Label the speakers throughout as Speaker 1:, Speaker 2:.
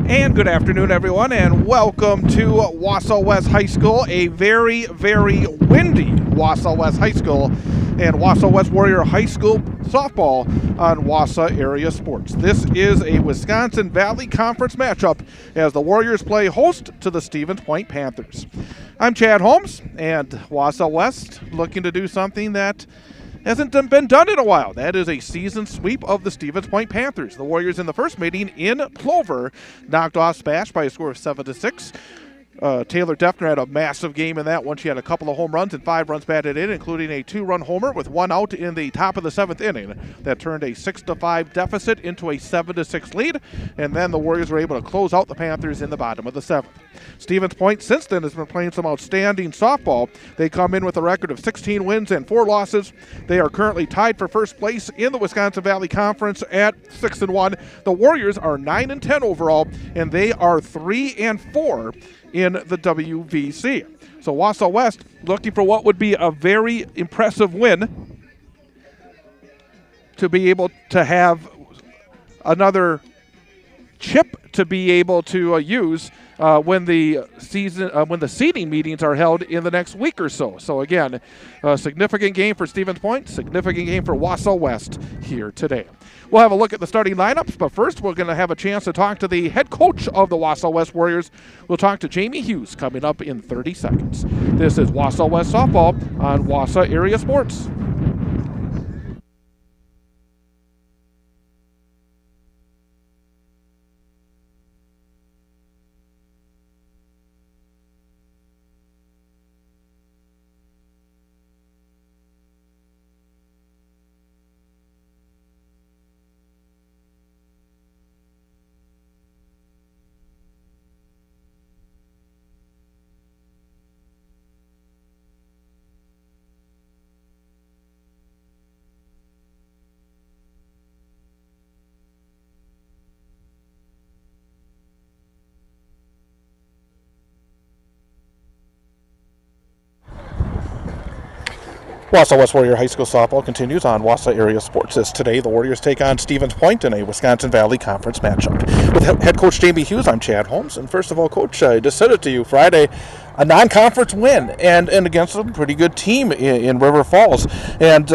Speaker 1: And good afternoon, everyone, and welcome to Wausau West High School, a very, very windy Wausau West High School, and Wausau West Warrior High School softball on Wausau Area Sports. This is a Wisconsin Valley Conference matchup as the Warriors play host to the Stevens Point Panthers. I'm Chad Holmes, and Wausau West looking to do something that hasn't been done in a while. That is a season sweep of the Stevens Point Panthers. The Warriors in the first meeting in Plover knocked off Spash by a score of 7-6. Taylor Defner had a massive game in that one. She had a couple of home runs and 5 runs batted in, including a 2-run homer with 1 out in the top of the 7th inning. That turned a 6-5 deficit into a 7-6 lead, and then the Warriors were able to close out the Panthers in the bottom of the 7th. Stevens Point since then has been playing some outstanding softball. They come in with a record of 16 wins and 4 losses. They are currently tied for first place in the Wisconsin Valley Conference at 6-1. The Warriors are 9-10 overall, and they are 3-4 in the WVC. So Wausau West looking for what would be a very impressive win to be able to have another chip to be able to use when the seeding meetings are held in the next week or so. So again, a significant game for Stevens Point, significant game for Wausau West here today. We'll have a look at the starting lineups, but first we're going to have a chance to talk to the head coach of the Wausau West Warriors. We'll talk to Jamie Hughes coming up in 30 seconds. This is Wausau West Softball on Wausau Area Sports. Wausau West Warrior High School softball continues on Wausau Area Sports. As today, the Warriors take on Stevens Point in a Wisconsin Valley Conference matchup. With head coach Jamie Hughes, I'm Chad Holmes. And first of all, Coach, I just said it to you Friday, a non-conference win and against a pretty good team in River Falls. And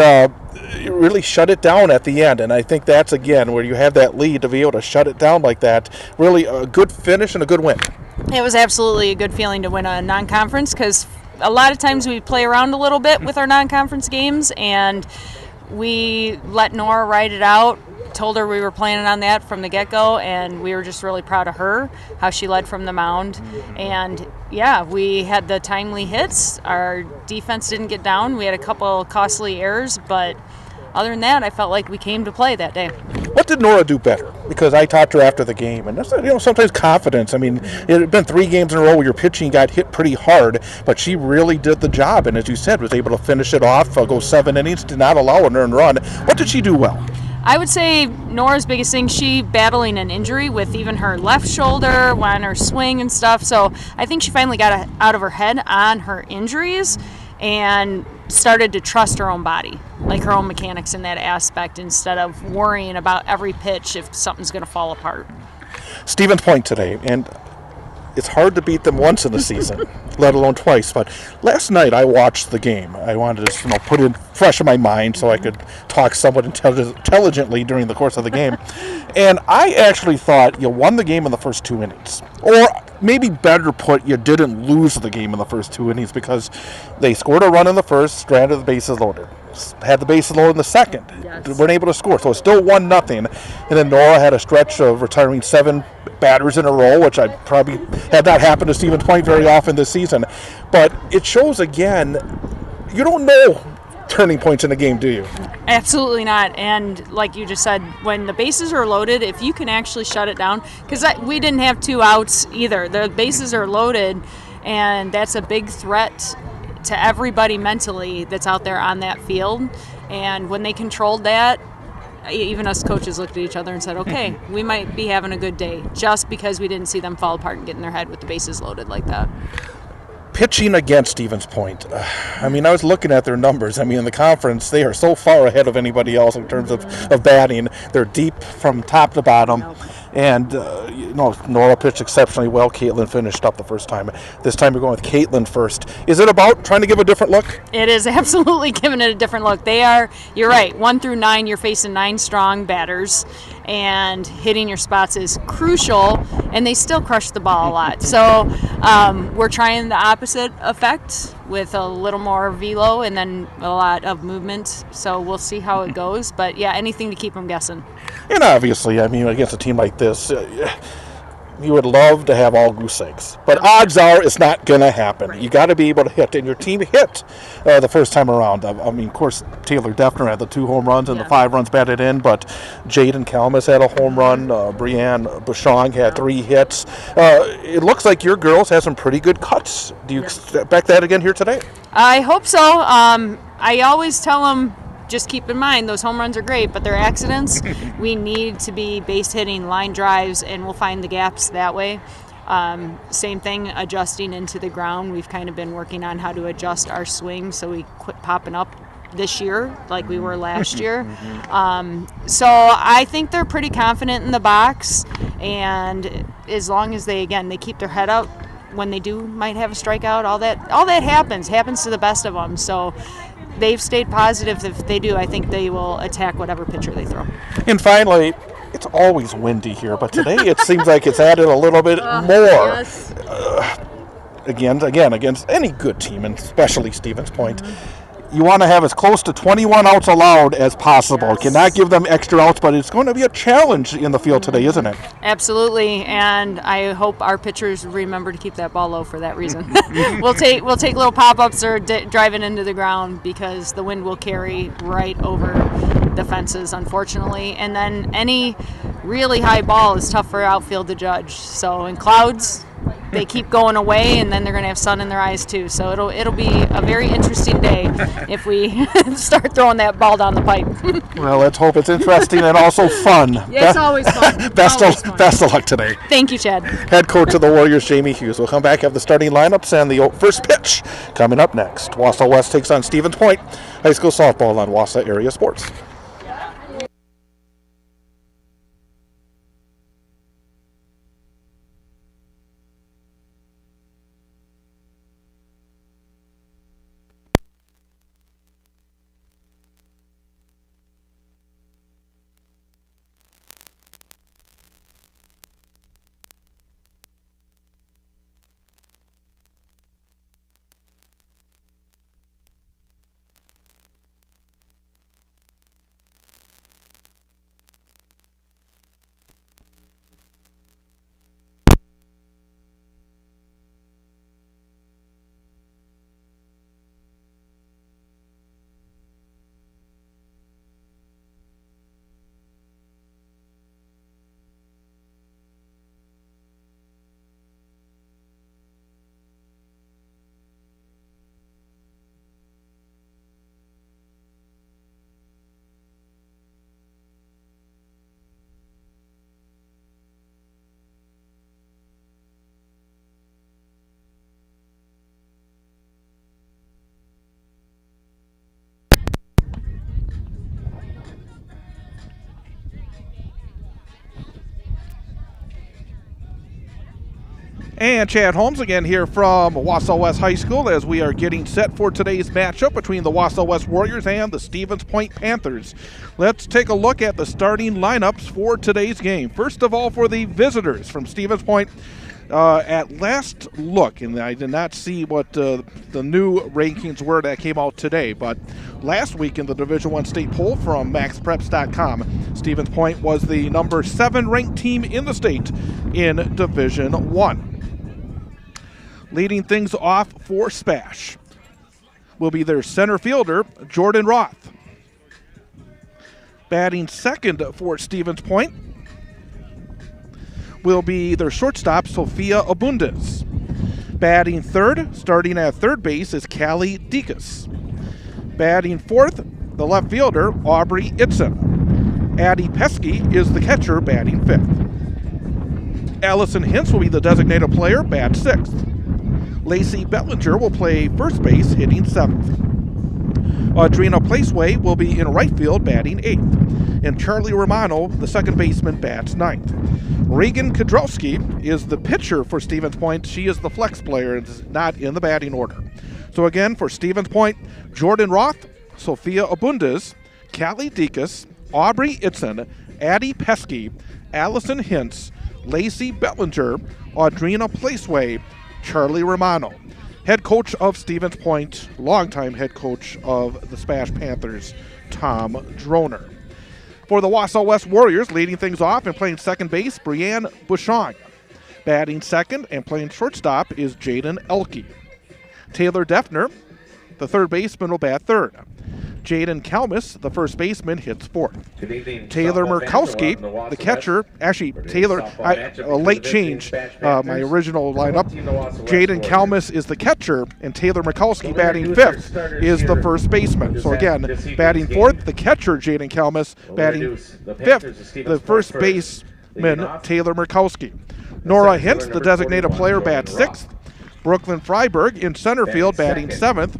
Speaker 1: you really shut it down at the end. And I think that's, again, where you have that lead to be able to shut it down like that. Really a good finish and a good win.
Speaker 2: It was absolutely a good feeling to win a non-conference because a lot of times we play around a little bit with our non-conference games, and we let Nora write it out, told her we were planning on that from the get-go, and we were just really proud of her, how she led from the mound. And, yeah, we had the timely hits. Our defense didn't get down. We had a couple costly errors, but other than that, I felt like we came to play that day.
Speaker 1: What did Nora do better? Because I talked to her after the game, and that's, sometimes confidence. I mean, it had been 3 games in a row where your pitching got hit pretty hard, but she really did the job, and as you said, was able to finish it off, go 7 innings, did not allow an earned run. What did she do well?
Speaker 2: I would say Nora's biggest thing, she battling an injury with even her left shoulder on her swing and stuff, so I think she finally got out of her head on her injuries and started to trust her own body, like her own mechanics in that aspect, instead of worrying about every pitch if something's going to fall apart.
Speaker 1: Stevens Point today, and it's hard to beat them once in the season, let alone twice. But last night I watched the game. I wanted to put it fresh in my mind so I could talk somewhat intelligently during the course of the game. And I actually thought you won the game in the first 2 innings. Or maybe better put, you didn't lose the game in the first 2 innings because they scored a run in the first, stranded the bases loaded. Had the bases loaded in the second. Yes. Weren't able to score. So it's still 1-0. And then Nora had a stretch of retiring 7 batters in a row, which I probably had not happened to Stevens Point very often this season. But it shows, again, you don't know turning points in a game, do you?
Speaker 2: Absolutely not. And like you just said, when the bases are loaded, if you can actually shut it down, because we didn't have 2 outs either. The bases are loaded, and that's a big threat to everybody mentally that's out there on that field. And when they controlled that, even us coaches looked at each other and said, okay, we might be having a good day just because we didn't see them fall apart and get in their head with the bases loaded like that.
Speaker 1: Pitching against Stevens Point, I mean, I was looking at their numbers. I mean, in the conference, they are so far ahead of anybody else in terms of batting. They're deep from top to bottom. And, Nora pitched exceptionally well. Caitlin finished up the first time. This time you're going with Caitlin first. Is it about trying to give a different look?
Speaker 2: It is absolutely giving it a different look. You're right, 1 through 9, you're facing 9 strong batters, and hitting your spots is crucial, and they still crush the ball a lot. So we're trying the opposite effect with a little more velo and then a lot of movement. So we'll see how it goes. But, yeah, anything to keep them guessing.
Speaker 1: And obviously, against a team like this, you would love to have all goose eggs. But odds are it's not going to happen. You got to be able to hit. And your team hit the first time around. Of course, Taylor Defner had the 2 home runs and the 5 runs batted in. But Jaden Kalmus had a home run. Brianne Bouchong had 3 hits. It looks like your girls have some pretty good cuts. Do you expect that again here today?
Speaker 2: I hope so. I always tell them, just keep in mind, those home runs are great, but they're accidents. We need to be base hitting line drives, and we'll find the gaps that way. Same thing, adjusting into the ground. We've kind of been working on how to adjust our swing so we quit popping up this year like we were last year. So I think they're pretty confident in the box, and as long as they keep their head up when they might have a strikeout, all that happens to the best of them. So they've stayed positive. If they do, I think they will attack whatever pitcher they throw.
Speaker 1: And finally, it's always windy here, but today it seems like it's added a little bit more.
Speaker 2: Yes.
Speaker 1: Again, against any good team, and especially Stevens Point, you want to have as close to 21 outs allowed as possible.
Speaker 2: Yes.
Speaker 1: Cannot give them extra outs, but it's going to be a challenge in the field today, isn't it?
Speaker 2: Absolutely, and I hope our pitchers remember to keep that ball low for that reason. We'll take little pop-ups or driving into the ground because the wind will carry right over the fences, unfortunately. And then any really high ball is tough for outfield to judge. So in clouds, they keep going away, and then they're going to have sun in their eyes too. So it'll be a very interesting day if we start throwing that ball down the pipe.
Speaker 1: Well, let's hope it's interesting and also fun.
Speaker 2: Yeah, it's always fun.
Speaker 1: Best of luck today.
Speaker 2: Thank you, Chad.
Speaker 1: Head coach of the Warriors, Jamie Hughes. We'll come back, have the starting lineups and the first pitch coming up next. Wausau West takes on Stevens Point High School softball on Wausau Area Sports. And Chad Holmes again here from Wausau West High School as we are getting set for today's matchup between the Wausau West Warriors and the Stevens Point Panthers. Let's take a look at the starting lineups for today's game. First of all, for the visitors from Stevens Point, at last look, and I did not see what the new rankings were that came out today, but last week in the Division I state poll from MaxPreps.com, Stevens Point was the number 7 ranked team in the state in Division I. Leading things off for Spash will be their center fielder, Jordan Roth. Batting second for Stevens Point will be their shortstop, Sophia Abundez. Batting third, starting at third base, is Callie Dekas. Batting fourth, the left fielder, Aubrey Itzen. Addie Pesky is the catcher, batting fifth. Allison Hintz will be the designated player, bat sixth. Lacey Bellinger will play first base, hitting seventh. Audrina Placeway will be in right field batting 8th. And Charlie Romano, the second baseman, bats 9th. Regan Kudrowski is the pitcher for Stevens Point. She is the flex player and is not in the batting order. So again, for Stevens Point, Jordan Roth, Sophia Abundis, Callie Dekas, Aubrey Itzen, Addie Pesky, Allison Hintz, Lacey Bellinger, Audrina Placeway, Charlie Romano. Head coach of Stevens Point, longtime head coach of the Smash Panthers, Tom Droner. For the Wausau West Warriors, leading things off and playing second base, Brianne Bouchon. Batting second and playing shortstop is Jaden Elke. Taylor Defner, the third baseman, will bat third. Jaden Kalmus, the first baseman, hits fourth. Taylor Murkowski, the catcher, actually Taylor, a late change, my original lineup. Jaden Kalmus is the catcher, and Taylor Murkowski batting fifth is the first baseman. So again, batting fourth, the catcher, Jaden Kalmus, batting fifth, the first baseman, Taylor Murkowski. Nora Hintz, the designated player, bats sixth. Brooklyn Freiberg in center field, batting seventh.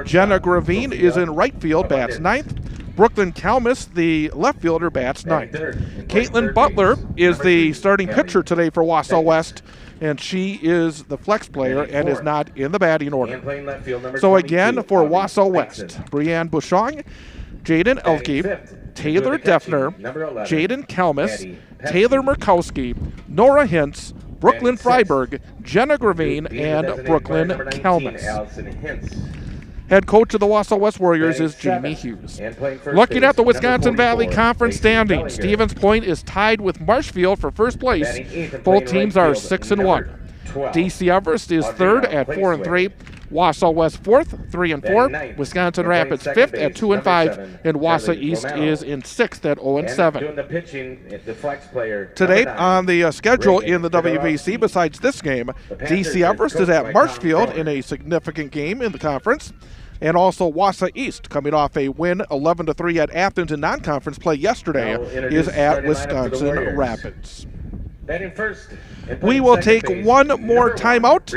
Speaker 1: Jenna Gravine is in right field, bats ninth. Brooklyn Kalmus, the left fielder, bats ninth. Caitlin Butler is the starting pitcher today for Wausau West, and she is the flex player and is not in the batting order. So again, for Wausau West, Brianne Bouchon, Jaden Elke, Taylor Defner, Jaden Kalmus, Taylor Murkowski, Nora Hintz, Brooklyn Freiberg, Jenna Gravine, and Brooklyn Kalmus. Head coach of the Wausau West Warriors is Jamie Hughes. Looking at the Wisconsin Valley Conference standings, Stevens Point is tied with Marshfield for first place. Both teams are 6-1. DC Everest is third at 4-3. Wausau West fourth, 3-4. Wisconsin Rapids fifth at 2-5, and Wausau East is in sixth at 0-7. Today on the schedule in the WVC, besides this game, DC Everest is at Marshfield in a significant game in the conference, and also Wausau East, coming off a win 11-3 at Athens in non-conference play yesterday, is at Wisconsin Rapids. We will take one more timeout,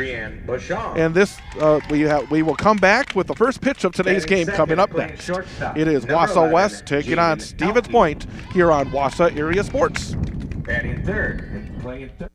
Speaker 1: and this we will come back with the first pitch of today's game coming up next. It is Wausau West taking on Stevens Point here on Wausau Area Sports.
Speaker 3: Batting third and playing third.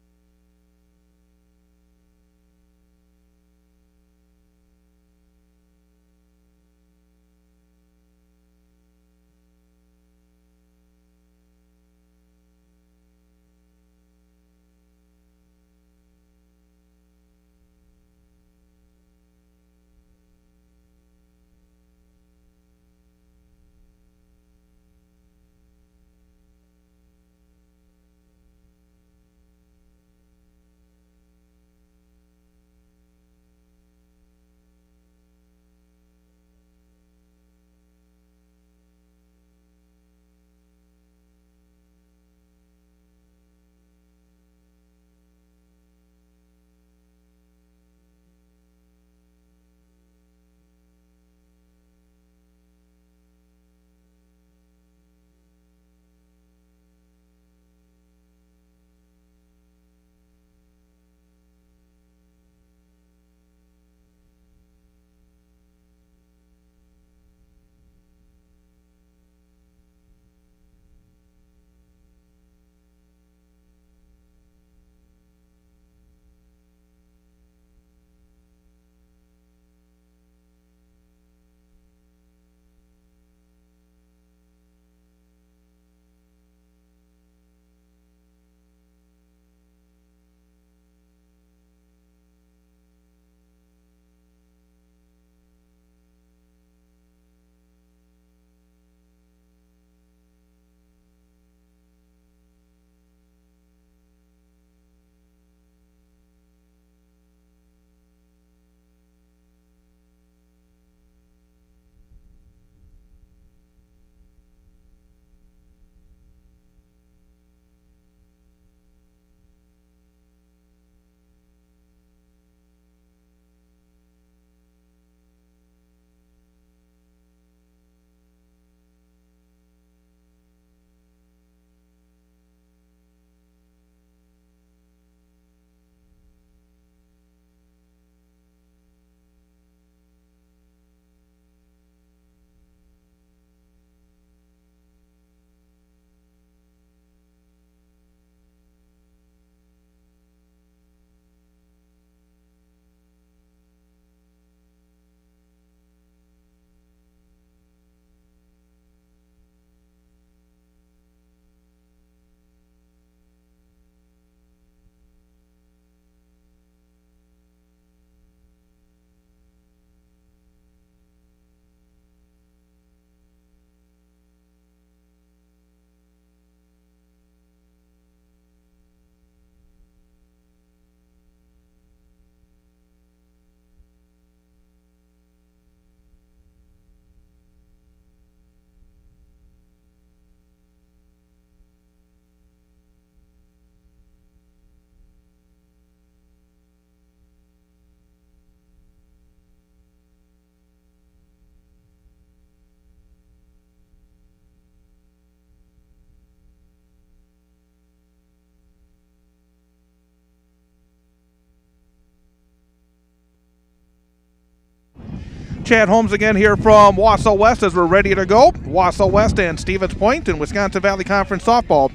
Speaker 1: Chad Holmes again here from Wausau West as we're ready to go. Wausau West and Stevens Point in Wisconsin Valley Conference softball.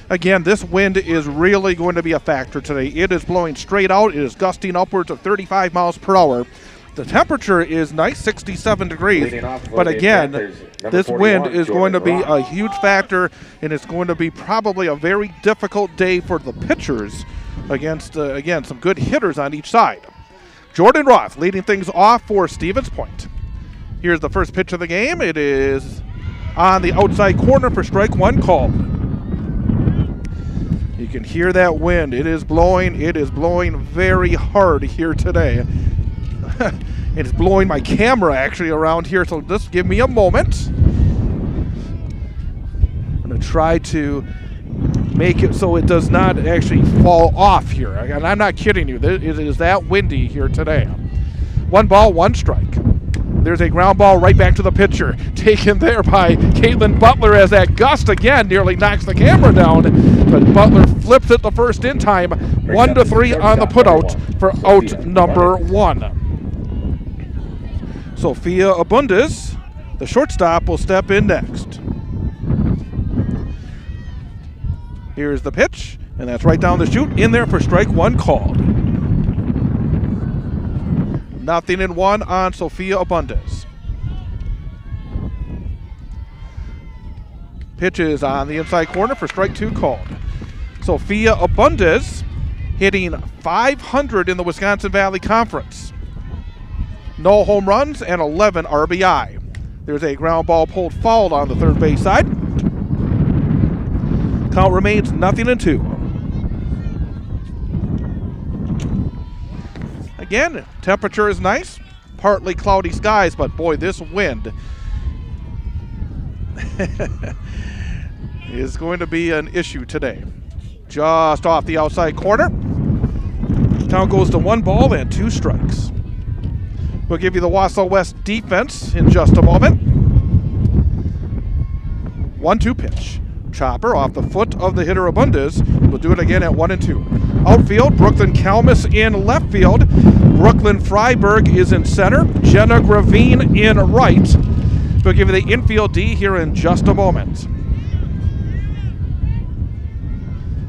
Speaker 1: Again, this wind is really going to be a factor today. It is blowing straight out. It is gusting upwards of 35 miles per hour. The temperature is nice, 67 degrees. But again, this wind is going to be a huge factor, and it's going to be probably a very difficult day for the pitchers against, again, some good hitters on each side. Jordan Roth leading things off for Stevens Point. Here's the first pitch of the game. It is on the outside corner for strike one called. You can hear that wind. It is blowing very hard here today. It's blowing my camera actually around here, so just give me a moment. I'm going to try to make it so it does not actually fall off here. And I'm not kidding you. It is that windy here today. 1 ball, 1 strike. There's a ground ball right back to the pitcher. Taken there by Caitlin Butler as that gust again nearly knocks the camera down. But Butler flips it the first in time. 1-3 on the putout for out number 1. Sophia Abundis, the shortstop, will step in next. Here's the pitch, and that's right down the chute. In there for strike one called. 0-1 on Sophia Abundis. Pitch is on the inside corner for strike two called. Sophia Abundis hitting .500 in the Wisconsin Valley Conference. No home runs and 11 RBI. There's a ground ball pulled foul on the third base side. Count remains 0-2. Again, temperature is nice. Partly cloudy skies, but boy, this wind is going to be an issue today. Just off the outside corner. Count goes to 1 ball and 2 strikes. We'll give you the Wausau West defense in just a moment. 1-2 pitch. Chopper off the foot of the hitter Abundis. We'll do it again at 1-2. Outfield, Brooklyn Kalmus in left field. Brooklyn Freiberg is in center. Jenna Gravine in right. We'll give you the infield D here in just a moment.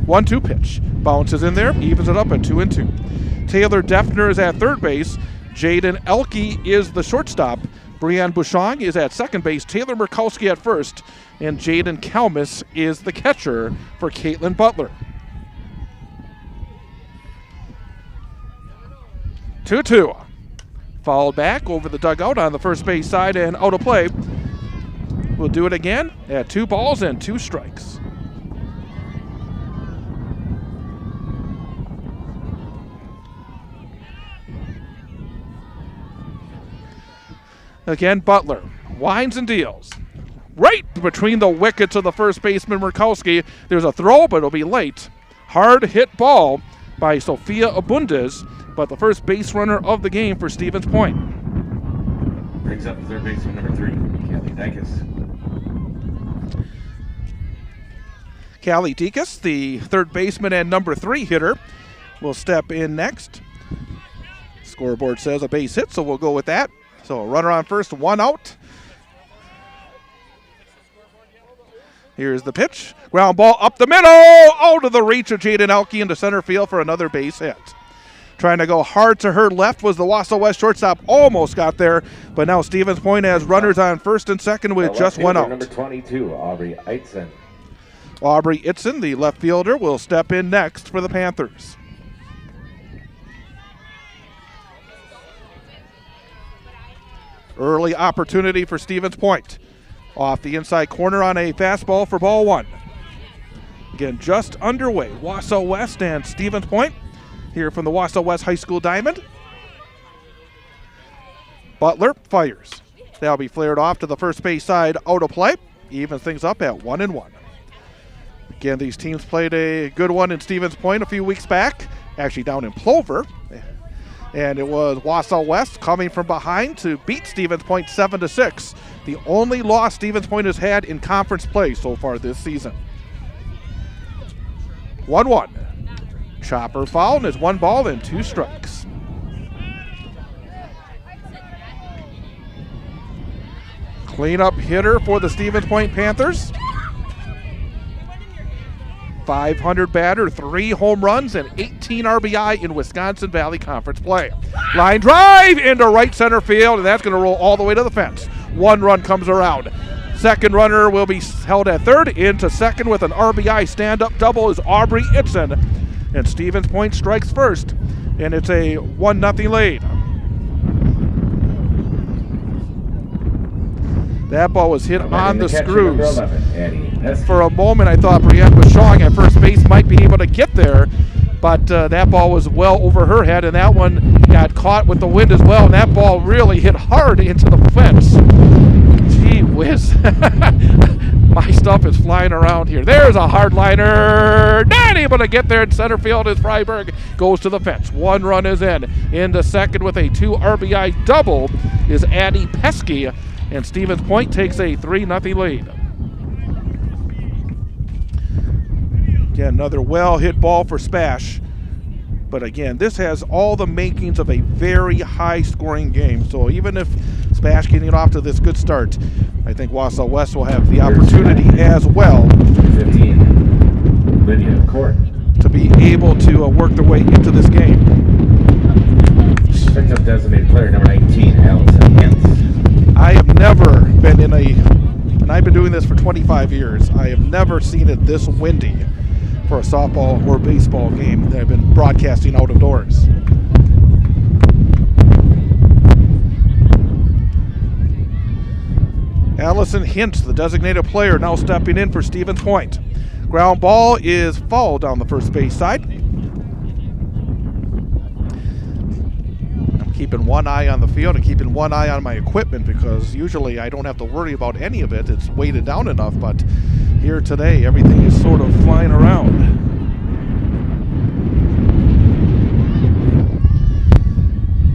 Speaker 1: 1-2 pitch. Bounces in there, evens it up at 2-2. Taylor Defner is at third base. Jaden Elke is the shortstop. Brianne Bouchon is at second base. Taylor Murkowski at first. And Jaden Kalmus is the catcher for Caitlin Butler. 2-2. Fouled back over the dugout on the first base side and out of play. We'll do it again at 2 balls and 2 strikes. Again, Butler winds and deals. Right between the wickets of the first baseman Murkowski. There's a throw, but it'll be late. Hard hit ball by Sophia Abundis, but the first base runner of the game for Stevens Point.
Speaker 3: Brings up third baseman number 3, Callie Dykes.
Speaker 1: Callie Dekas, the third baseman and number 3 hitter, will step in next. Scoreboard says a base hit, so we'll go with that. So a runner on first, 1 out. Here's the pitch. Ground ball up the middle, out of the reach of Jaden Elke into center field for another base hit. Trying to go hard to her left was the Wausau West shortstop. Almost got there, but now Stevens Point has runners on first and second with just 1 out.
Speaker 3: Number 22, Aubrey Eitzen.
Speaker 1: Aubrey Eitzen, the left fielder, will step in next for the Panthers. Early opportunity for Stevens Point. Off the inside corner on a fastball for ball 1. Again, just underway. Wausau West and Stevens Point here from the Wausau West High School Diamond. Butler fires. That'll be flared off to the first base side, out of play. Evens things up at 1-1. Again, these teams played a good one in Stevens Point a few weeks back, actually down in Plover. And it was Wausau West coming from behind to beat Stevens Point 7-6. The only loss Stevens Point has had in conference play so far this season. 1-1. Chopper foul, and it's 1 ball and 2 strikes. Cleanup hitter for the Stevens Point Panthers. 500 batter, 3 home runs, and 18 RBI in Wisconsin Valley Conference play. Line drive into right center field, and that's going to roll all the way to the fence. 1 run comes around. Second runner will be held at third. Into second with an RBI stand-up double is Aubrey Itzen. And Stevens Point strikes first, and it's a 1-0 lead. That ball was hit on the screws.
Speaker 3: 11,
Speaker 1: for a moment, I thought Brienne was showing at first base might be able to get there, but that ball was well over her head, and that one got caught with the wind as well, and that ball really hit hard into the fence. Gee whiz. My stuff is flying around here. There's a hard liner. Not able to get there in center field as Freiberg goes to the fence. 1 run is in. Into second with a 2 RBI double is Addie Pesky, and Stevens Point takes a 3-0 lead. Again, another well-hit ball for Spash. But again, this has all the makings of a very high-scoring game. So even if Spash getting off to this good start, I think Wausau West will have the opportunity as well
Speaker 3: 15, Lydia Court.
Speaker 1: to be able to work their way into this game.
Speaker 3: Picks up designated player number 19, Allison Hintz.
Speaker 1: I have never been in and I've been doing this for 25 years, I have never seen it this windy for a softball or baseball game that I've been broadcasting out of doors. Allison Hintz, the designated player, now stepping in for Stevens Point. Ground ball is fouled down the first base side. I'm keeping one eye on the field and keeping one eye on my equipment because usually I don't have to worry about any of it. It's weighted down enough, but here today everything is sort of flying around.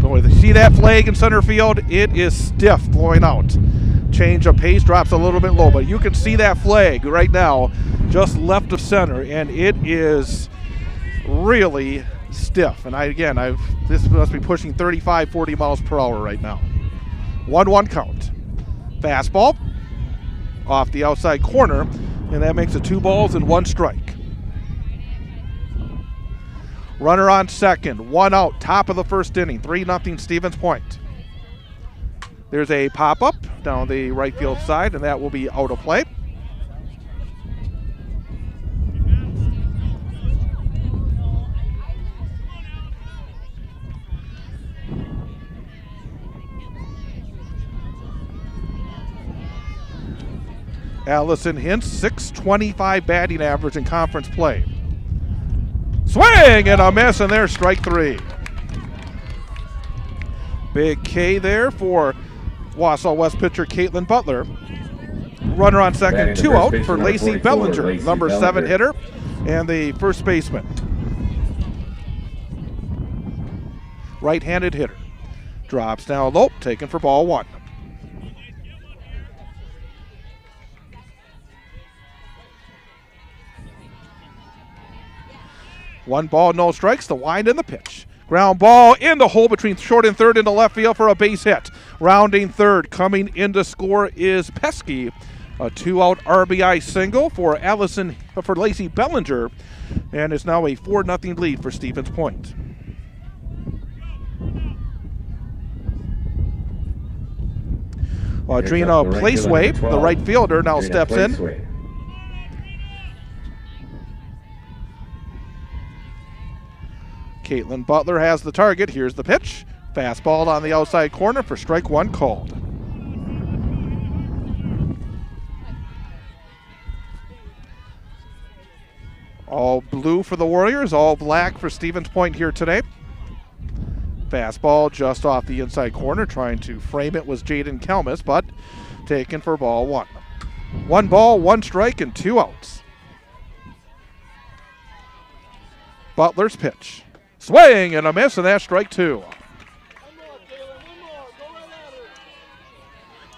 Speaker 1: Boy, see that flag in center field? It is stiff going out. Change of pace, drops a little bit low, but you can see that flag right now just left of center, and it is really stiff. And this must be pushing 35, 40 miles per hour right now. 1-1 count. Fastball off the outside corner, and that makes it 2 balls and 1 strike. Runner on second, 1 out, top of the first inning, 3-0 Stevens Point. There's a pop-up down the right field side, and that will be out of play. Allison Hintz, .625 batting average in conference play. Swing and a miss, and there's strike 3. Big K there for Wausau West pitcher Caitlin Butler. Runner on second, 2 out for Lacey Bellinger, number 7 hitter, and the first baseman. Right-handed hitter. Drops down low, taken for ball 1. One ball, no strikes, the wind and the pitch. Ground ball in the hole between short and third into left field for a base hit. Rounding third, coming in to score is Pesky. A 2-out RBI single for Lacey Bellinger, and it's now a 4-0 lead for Stevens Point. Audrina Placeway, the right fielder, now steps in. Caitlin Butler has the target. Here's the pitch. Fastball on the outside corner for strike 1 called. All blue for the Warriors, all black for Stevens Point here today. Fastball just off the inside corner. Trying to frame it was Jaden Kelmis, but taken for ball 1. 1 ball, 1 strike, and 2 outs. Butler's pitch. Swing and a miss, and that's strike 2.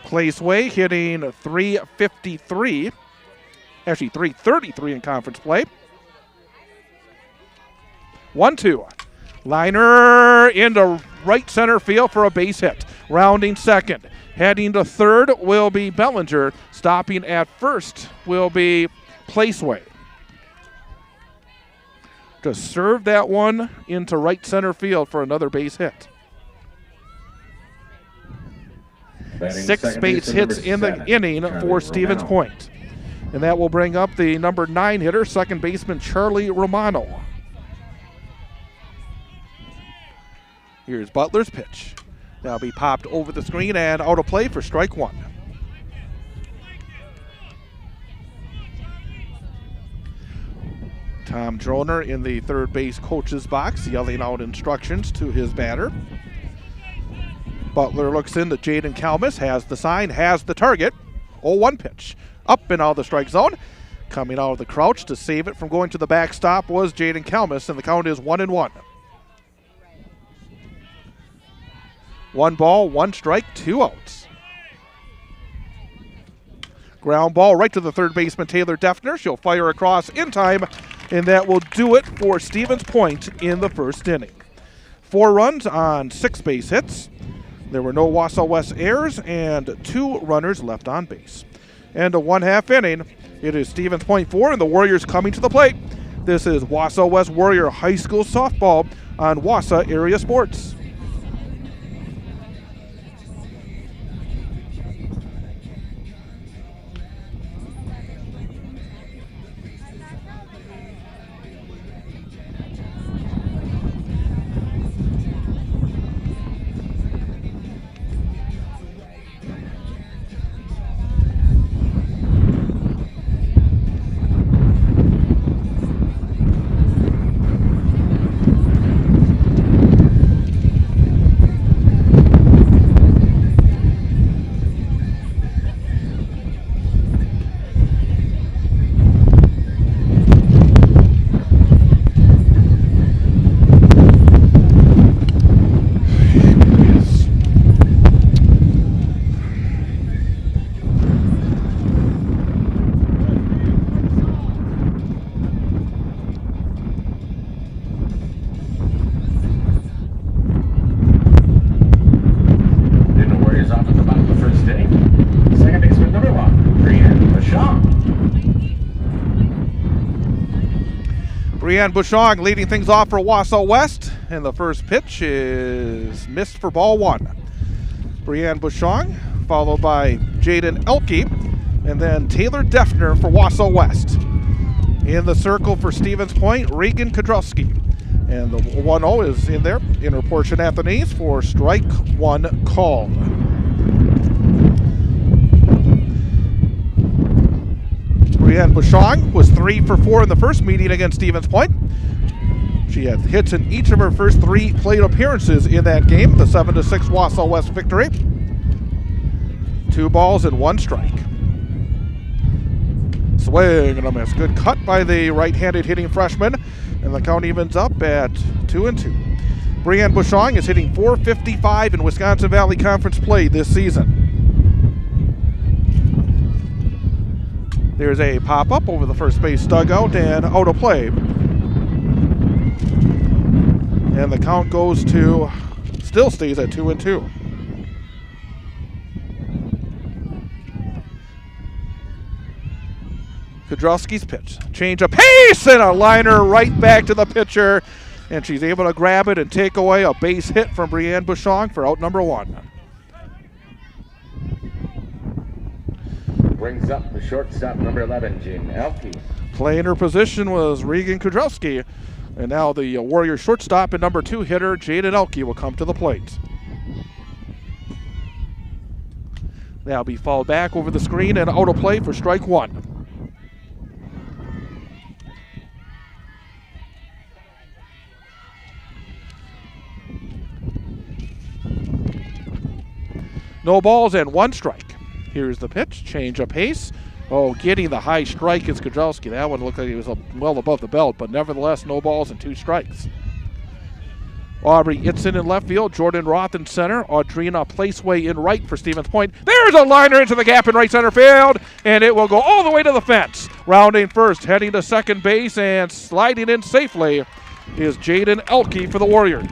Speaker 1: Placeway hitting .353, actually .333 in conference play. 1-2. Liner into right center field for a base hit. rounding second. Heading to third will be Bellinger. Stopping at first will be Placeway. To serve that one into right center field for another base hit.
Speaker 3: Batting
Speaker 1: 6 base hits in the inning for Stevens Point. And that will bring up the number 9 hitter, second baseman Charlie Romano. Here's Butler's pitch. That'll be popped over the screen and out of play for strike 1. Tom Droner in the third base coach's box yelling out instructions to his batter. Butler looks in to Jaden Kalmus, has the sign, has the target. 0-1 pitch. Up and out of the strike zone. Coming out of the crouch to save it from going to the backstop was Jaden Kalmus, and the count is 1-1. 1 ball, 1 strike, 2 outs. Ground ball right to the third baseman, Taylor Defner. She'll fire across in time, and that will do it for Stevens Point in the first inning. 4 runs on 6 base hits. There were no Wausau West errors and 2 runners left on base. And a 1/2 inning. It is Stevens Point 4 and the Warriors coming to the plate. This is Wausau West Warrior High School Softball on Wausau Area Sports. Brianne Bushong leading things off for Wausau West, and the first pitch is missed for ball 1. Brianne Bushong, followed by Jaden Elke, and then Taylor Defner for Wausau West. In the circle for Stevens Point, Regan Kudrowski. And the 1-0 is in there. Inner portion Athanase for strike 1 called. Brianne Bushong was 3 for 4 in the first meeting against Stevens Point. She had hits in each of her first 3 plate appearances in that game, the 7-6 Wausau West victory. 2 balls and 1 strike. Swing and a miss. Good cut by the right-handed hitting freshman, and the count evens up at 2-2. Brianne Bushong is hitting .455 in Wisconsin Valley Conference play this season. There's a pop-up over the first base dugout and out of play. And the count goes to, still stays at 2-2. Kudrowski's pitch. Change of pace and a liner right back to the pitcher. And she's able to grab it and take away a base hit from Brianne Bushong for out number 1.
Speaker 3: Brings up the shortstop, number 11, Jaden Elke.
Speaker 1: Playing her position was Regan Kudrowski. And now the Warrior shortstop and number 2 hitter, Jaden Elke, will come to the plate. That'll be fouled back over the screen and out of play for strike 1. No balls and 1 strike. Here's the pitch, change of pace. Oh, getting the high strike is Kudrowski. That one looked like he was well above the belt, but nevertheless, no balls and 2 strikes. Aubrey Itzen in left field, Jordan Roth in center, Audrina Placeway in right for Stevens Point. There's a liner into the gap in right center field, and it will go all the way to the fence. Rounding first, heading to second base, and sliding in safely is Jaden Elke for the Warriors.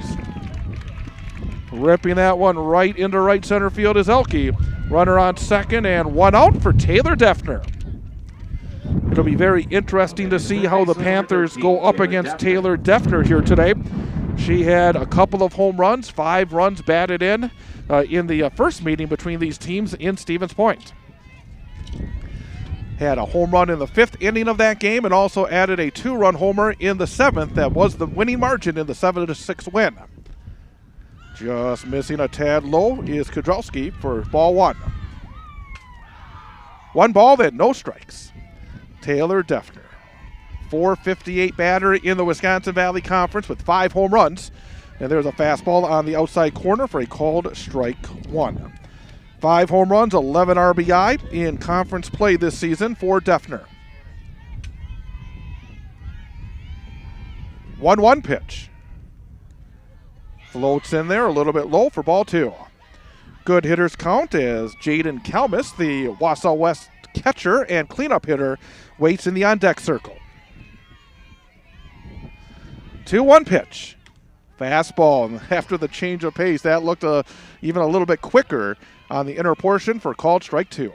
Speaker 1: Ripping that one right into right center field is Elke. Runner on second and one out for Taylor Defner. It'll be very interesting to see how the Panthers go up against Taylor Defner here today. She had a couple of home runs, 5 runs batted in the first meeting between these teams in Stevens Point. Had a home run in the 5th inning of that game and also added a 2-run homer in the 7th. That was the winning margin in the 7-6 win. Just missing a tad low is Kudrowski for ball 1. 1 ball, then no strikes. Taylor Defner, .458 batter in the Wisconsin Valley Conference with 5 home runs. And there's a fastball on the outside corner for a called strike 1. 5 home runs, 11 RBI in conference play this season for Defner. 1-1 pitch. Floats in there a little bit low for ball 2. Good hitters count as Jaden Kalmus, the Wausau West catcher and cleanup hitter, waits in the on-deck circle. 2-1 pitch. Fastball. After the change of pace, that looked even a little bit quicker on the inner portion for called strike 2.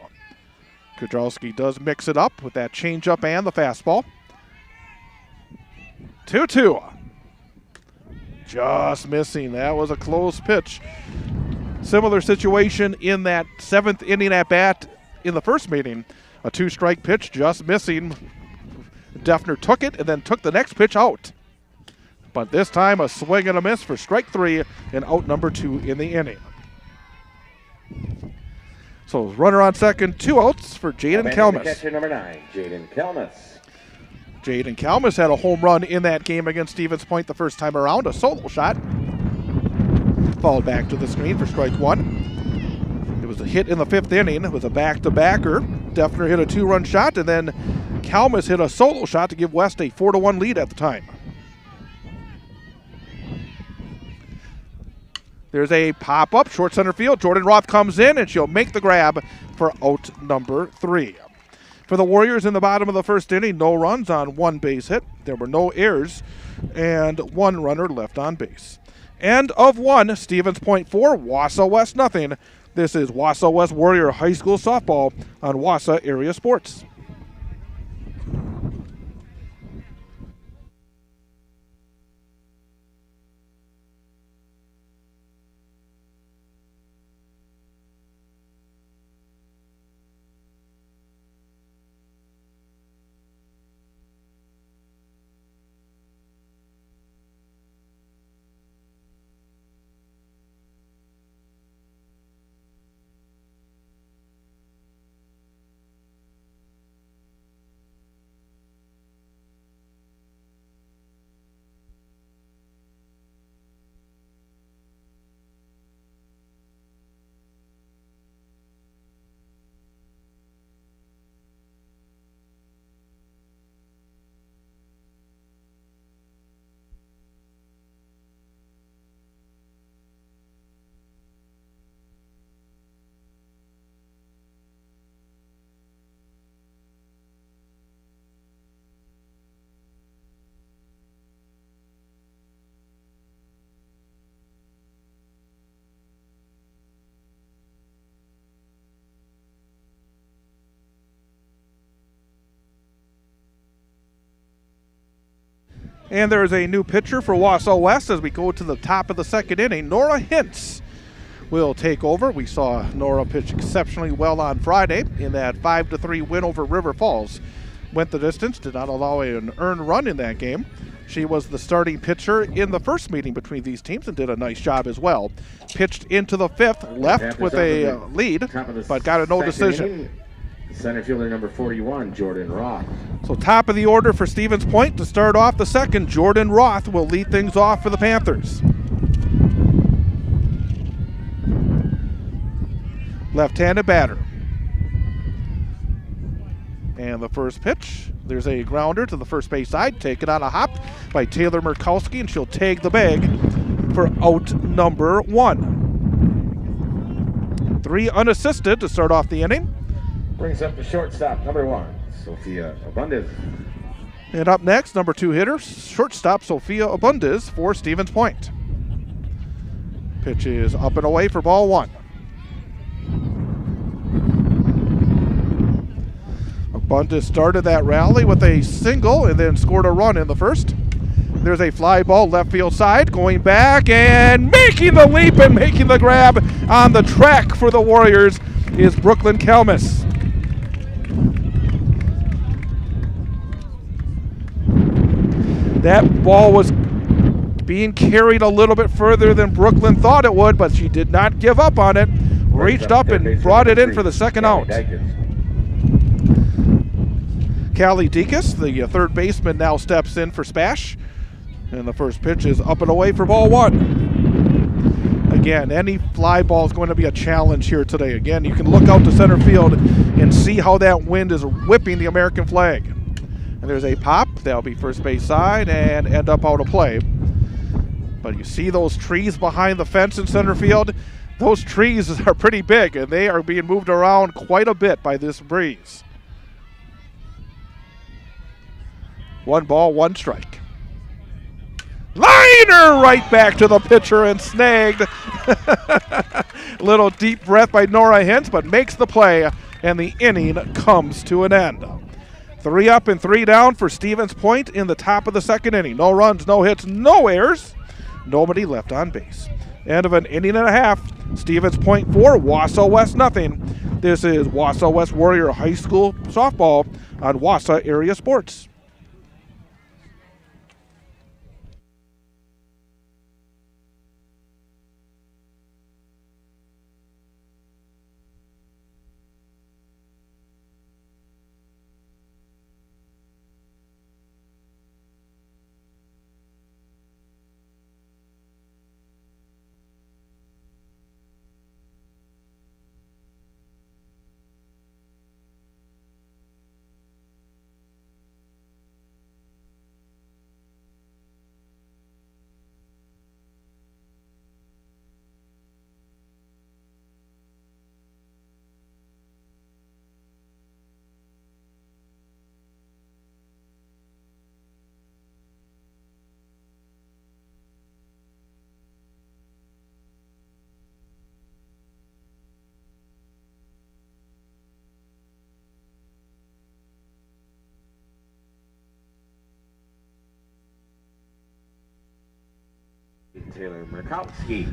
Speaker 1: Kudrowski does mix it up with that changeup and the fastball. 2-2. Just missing. That was a close pitch. Similar situation in that 7th inning at bat in the first meeting. A 2-strike pitch, just missing. Defner took it and then took the next pitch out. But this time a swing and a miss for strike 3 and out number 2 in the inning. So runner on second, 2 outs for Jaden Kalmus.
Speaker 3: Catcher number 9, Jaden Kalmus.
Speaker 1: Jaden Kalmus had a home run in that game against Stevens Point the first time around, a solo shot. Fouled back to the screen for strike 1. It was a hit in the 5th inning. It was a back-to-backer. Defner hit a 2-run shot, and then Kalmus hit a solo shot to give West a 4-1 lead at the time. There's a pop-up, short center field. Jordan Roth comes in, and she'll make the grab for out number 3. For the Warriors in the bottom of the first inning, no runs on 1 base hit. There were no errors, and 1 runner left on base. End of 1, Stevens Point 4, Wausau West nothing. This is Wausau West Warrior High School Softball on Wausau Area Sports. And there's a new pitcher for Wausau West as we go to the top of the 2nd inning. Nora Hintz will take over. We saw Nora pitch exceptionally well on Friday in that 5-3 win over River Falls. Went the distance, did not allow an earned run in that game. She was the starting pitcher in the first meeting between these teams and did a nice job as well. Pitched into the 5th, left with a lead, but got a no decision.
Speaker 3: Center fielder number 41, Jordan Roth.
Speaker 1: So top of the order for Stevens Point to start off the 2nd. Jordan Roth will lead things off for the Panthers. Left-handed batter. And the first pitch, there's a grounder to the first base side, taken on a hop by Taylor Murkowski, and she'll tag the bag for out number 1. 3 unassisted to start off the inning.
Speaker 3: Brings up the shortstop, number 1, Sophia Abundis.
Speaker 1: And up next, number 2 hitter, shortstop Sophia Abundis for Stevens Point. Pitch is up and away for ball 1. Buntis started that rally with a single and then scored a run in the first. There's a fly ball left field side, going back and making the leap and making the grab on the track for the Warriors is Brooklyn Kalmus. That ball was being carried a little bit further than Brooklyn thought it would, but she did not give up on it. Reached up and brought it in for the second out. Callie Dekas, the third baseman, now steps in for Spash. And the first pitch is up and away for ball 1. Again, any fly ball is going to be a challenge here today. Again, you can look out to center field and see how that wind is whipping the American flag. And there's a pop. That'll be first base side and end up out of play. But you see those trees behind the fence in center field? Those trees are pretty big, and they are being moved around quite a bit by this breeze. 1 ball, 1 strike. Liner right back to the pitcher and snagged. Little deep breath by Nora Hintz, but makes the play, and the inning comes to an end. 3 up and 3 down for Stevens Point in the top of the second inning. No runs, no hits, no errors. Nobody left on base. End of an inning and a half. Stevens Point 4, Wausau West nothing. This is Wausau West Warrior High School softball on Wausau Area Sports.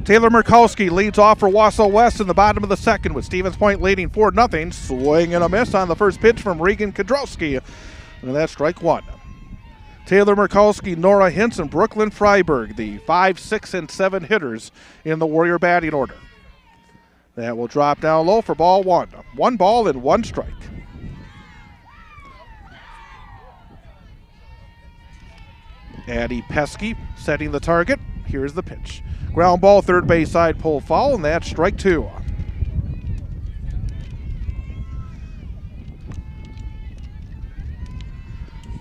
Speaker 1: Taylor Murkowski leads off for Wausau West in the bottom of the second with Stevens Point leading 4-0. Swing and a miss on the first pitch from Regan Kodrowski. And that's strike 1. Taylor Murkowski, Nora Hintz, and Brooklyn Freiberg, the 5, 6, and 7 hitters in the Warrior batting order. That will drop down low for ball 1. 1 ball and 1 strike. Addie Pesky setting the target. Here's the pitch. Ground ball, third base side, pull foul, and that's strike 2.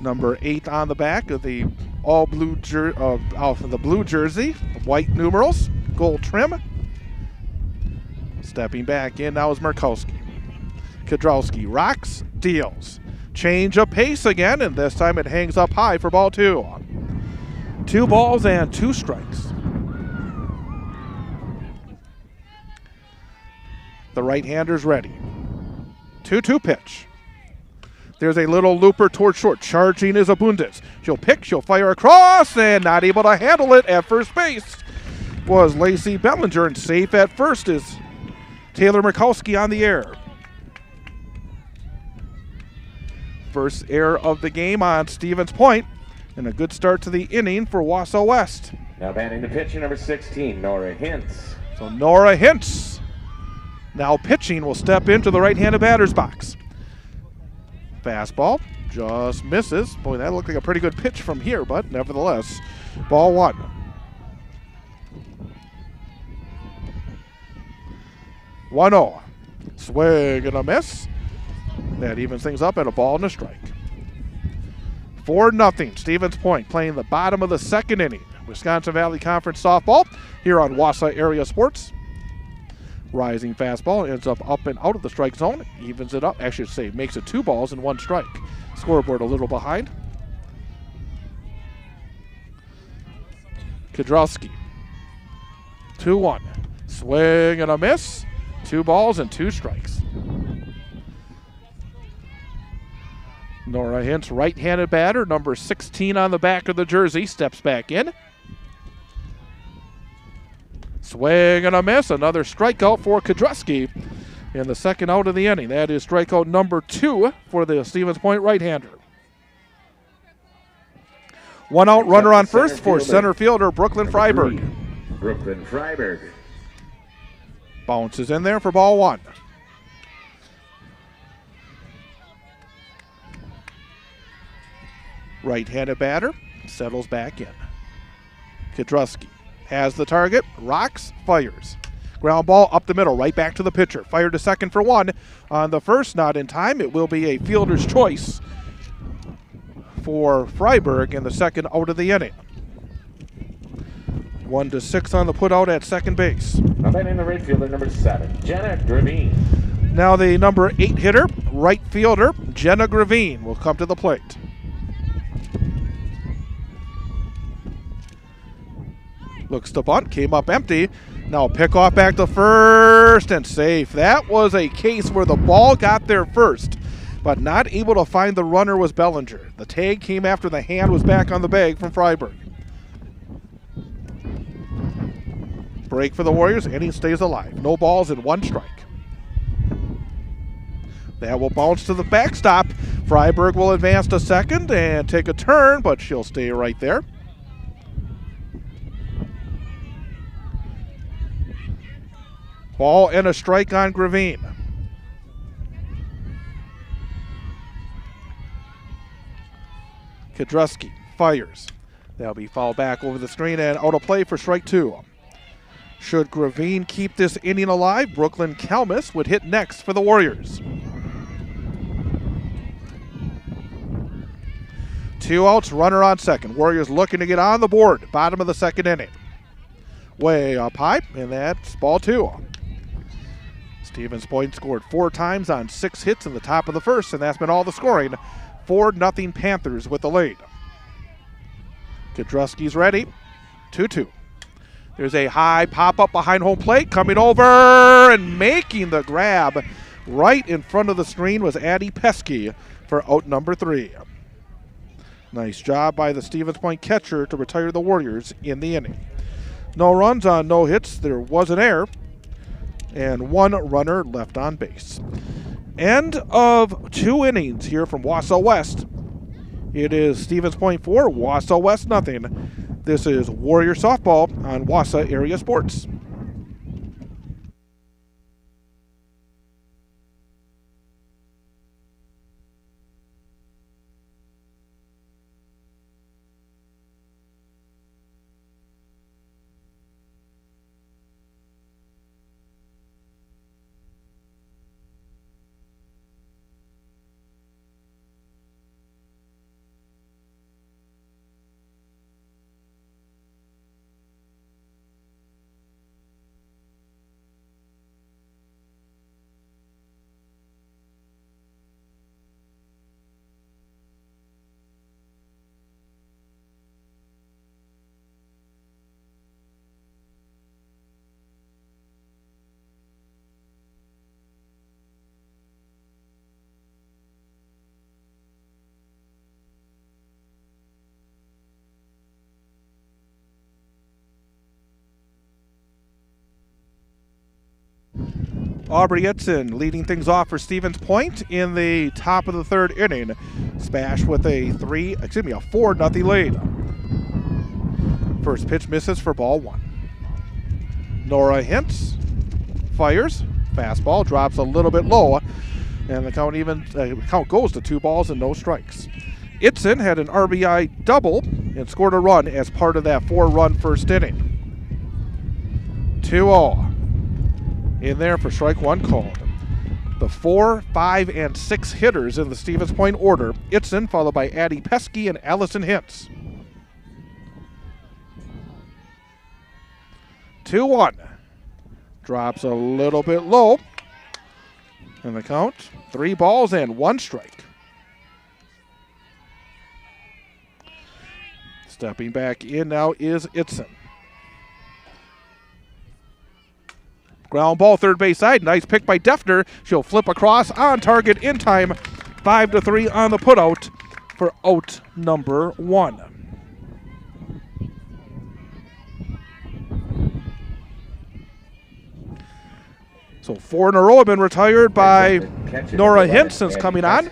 Speaker 1: Number 8 on the back of the blue jersey, white numerals, gold trim. Stepping back in now is Murkowski. Kodrowski rocks, deals. Change of pace again, and this time it hangs up high for ball 2. 2 balls and 2 strikes. The right-hander's ready. 2-2 pitch. There's a little looper towards short. Charging is Abundis. She'll pick, she'll fire across, and not able to handle it at first base was Lacey Bellinger, and safe at first is Taylor Murkowski on the air. First error of the game on Stevens Point. And a good start to the inning for Wausau West.
Speaker 3: Now batting the pitcher, number 16, Nora Hintz.
Speaker 1: So Nora Hintz, now pitching, will step into the right-handed batter's box. Fastball just misses. Boy, that looked like a pretty good pitch from here, but nevertheless, ball 1. One-0. Swing and a miss. That evens things up at a ball and a strike. 4-0, Stevens Point playing the bottom of the second inning. Wisconsin Valley Conference softball here on Wausau Area Sports. Rising fastball ends up and out of the strike zone. Evens it up, actually say makes it 2 balls and 1 strike. Scoreboard a little behind. Kodrowski. 2-1. Swing and a miss. 2 balls and 2 strikes. Nora Hintz, right-handed batter, number 16 on the back of the jersey, steps back in. Swing and a miss. Another strikeout for Kodruski in the second out of the inning. That is strikeout number 2 for the Stevens Point right-hander. 1 out, runner on first for center fielder Brooklyn Freiberg.
Speaker 3: Brooklyn Freiberg.
Speaker 1: Bounces in there for ball 1. Right-handed batter settles back in. Kodruski has the target, rocks, fires. Ground ball up the middle, right back to the pitcher. Fired to second for 1. On the first, not in time. It will be a fielder's choice for Freiberg in the second out of the inning. 1-6 on the putout at second base.
Speaker 3: Now batting the right fielder, number 7, Jenna Gravine.
Speaker 1: Now the number 8 hitter, right fielder, Jenna Gravine, will come to the plate. Looks to bunt, came up empty. Now pick off back to first and safe. That was a case where the ball got there first, but not able to find the runner was Bellinger. The tag came after the hand was back on the bag from Freiberg. Break for the Warriors, and he stays alive. No balls and 1 strike. That will bounce to the backstop. Freiberg will advance to second and take a turn, but she'll stay right there. Ball and a strike on Gravine. Kodruski fires. That'll be fouled back over the screen and out of play for strike 2. Should Gravine keep this inning alive, Brooklyn Kalmus would hit next for the Warriors. 2 outs, runner on second. Warriors looking to get on the board, bottom of the second inning. Way up high, and that's ball 2. Stevens Point scored 4 times on 6 hits in the top of the first, and that's been all the scoring. 4-0 Panthers with the lead. Kodruski's ready. 2-2. There's a high pop-up behind home plate. Coming over and making the grab right in front of the screen was Addie Pesky for out number 3. Nice job by the Stevens Point catcher to retire the Warriors in the inning. No runs on no hits. There was an error. And 1 runner left on base. End of 2 innings here from Wausau West. It is Stevens Point 4, Wausau West nothing. This is Warrior Softball on Wausau Area Sports. Aubrey Itzen leading things off for Stevens Point in the top of the 3rd inning. Spash with a 4-0 lead. First pitch misses for ball 1. Nora Hintz fires. Fastball drops a little bit low, and the count goes to 2 balls and no strikes. Itzen had an RBI double and scored a run as part of that 4-run first inning. 2-0. In there for strike 1 called. The 4, 5, and 6 hitters in the Stevens Point order. Itzen followed by Addie Pesky and Allison Hintz. 2-1. Drops a little bit low. And the count, 3 balls and 1 strike. Stepping back in now is Itzen. Ground ball, third base side. Nice pick by Defner. She'll flip across on target in time. 5-3 on the putout for out number 1. So 4 in a row have been retired by Nora Hintz since coming on.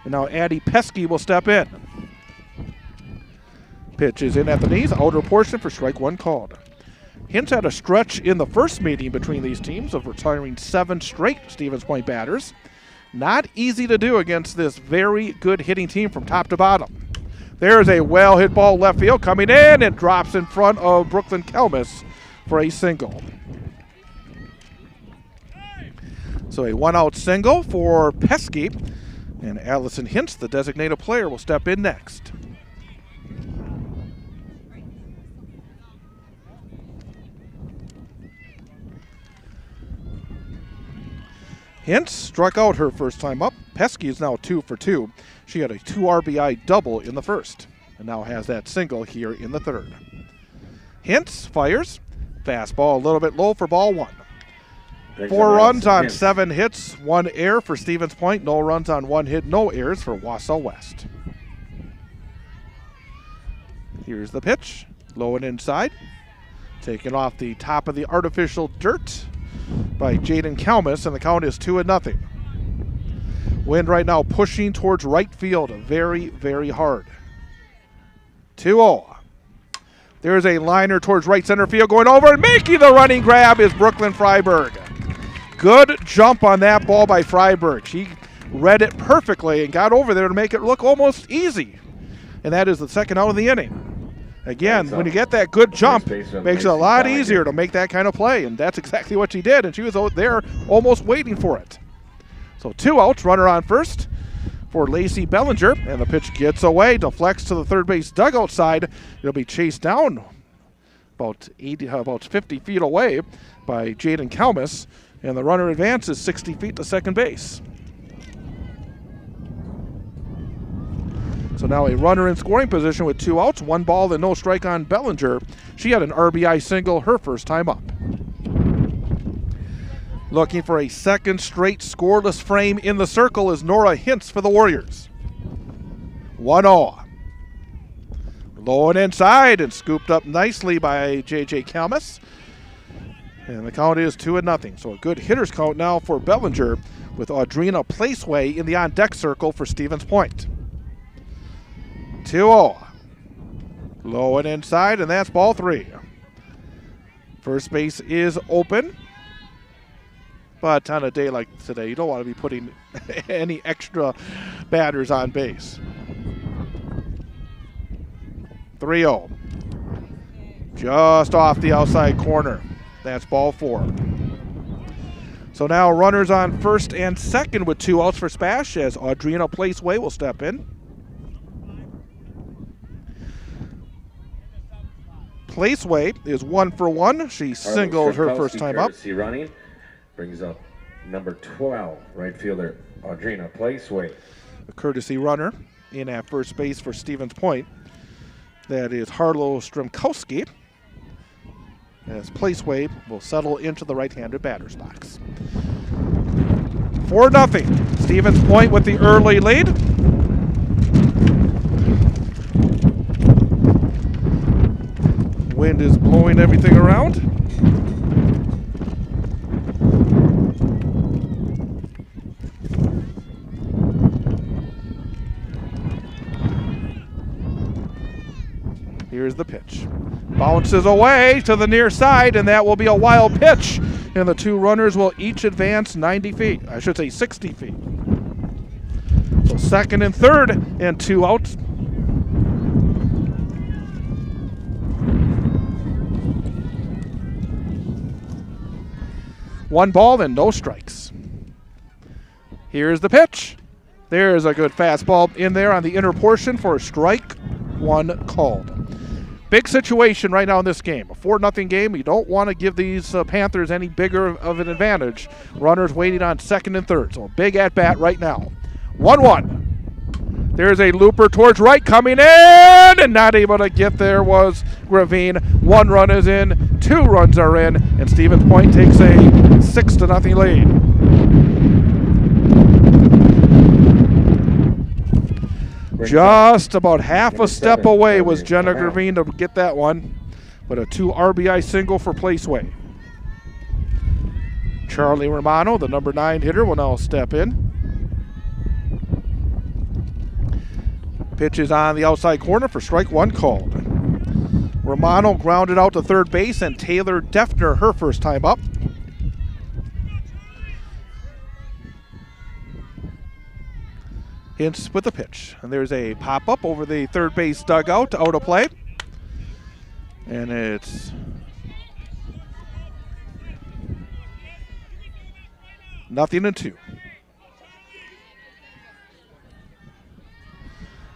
Speaker 1: And now Addie Pesky will step in. Pitch is in at the knees, outer portion for strike 1 called. Hintz had a stretch in the first meeting between these teams of retiring 7 straight Stevens Point batters. Not easy to do against this very good hitting team from top to bottom. There's a well-hit ball left field coming in and drops in front of Brooklyn Kelmis for a single. So a 1-out single for Pesky, and Allison Hintz, the designated player, will step in next. Hintz struck out her first time up. Pesky is now 2 for 2. She had a 2 RBI double in the first and now has that single here in the third. Hintz fires. Fastball a little bit low for ball 1. 4 runs on 7 hits, 1 error for Stevens Point. No runs on 1 hit, no errors for Wausau West. Here's the pitch. Low and inside. Taken off the top of the artificial dirt by Jaden Kelmis, and the count is 2-0. Wind right now pushing towards right field very, very hard. 2-0. There's a liner towards right center field going over, and making the running grab is Brooklyn Freiberg. Good jump on that ball by Freiberg. She read it perfectly and got over there to make it look almost easy. And that is the second out of the inning. Again, when you get that good jump, makes it a lot easier to make that kind of play, and that's exactly what she did, and she was out there almost waiting for it. So 2 outs, runner on first for Lacey Bellinger, and the pitch gets away, deflects to the third base dugout side. It'll be chased down about 50 feet away by Jaden Kelmis, and the runner advances 60 feet to second base. So now a runner in scoring position with 2 outs, 1 ball and no strike on Bellinger. She had an RBI single her first time up. Looking for a second straight scoreless frame in the circle is Nora Hintz for the Warriors. 1-0. Low and inside and scooped up nicely by J.J. Kelmis. And the count is 2-0. So a good hitter's count now for Bellinger with Audrina Placeway in the on-deck circle for Stevens Point. 2-0. Low and inside, and that's ball 3. First base is open. But on a day like today, you don't want to be putting any extra batters on base. 3-0. Just off the outside corner. That's ball 4. So now runners on first and second with 2 outs for Spash as Audrina Placeway will step in. Placeway is 1 for 1. She singled her first time up.
Speaker 3: Running brings up number 12, right fielder Audrina Placeway.
Speaker 1: A courtesy runner in at first base for Stevens Point. That is Harlow Stremkowski. As Placeway will settle into the right-handed batter's box. 4-0. Stevens Point with the early lead. Wind is blowing everything around. Here's the pitch. Bounces away to the near side, and that will be a wild pitch. And the 2 runners will each advance 90 feet. I should say 60 feet. So second and third and 2 outs. One ball and no strikes. Here's the pitch. There's a good fastball in there on the inner portion for a strike 1 called. Big situation right now in this game. A 4-0 game. You don't want to give these Panthers any bigger of an advantage. Runners waiting on second and third. So a big at-bat right now. 1-1. There's a looper towards right coming in, and not able to get there was Gravine. 1 run is in, 2 runs are in, and Stevens Point takes a 6-0 lead. Just about half a step away was Jenna Gravine to get that one, but a 2 RBI single for Placeway. Charlie Romano, the number 9 hitter, will now step in. Pitch is on the outside corner for strike 1 called. Romano grounded out to third base, and Taylor Defner her first time up. Hintz with the pitch, and there's a pop-up over the third base dugout, out of play. And it's nothing and 2.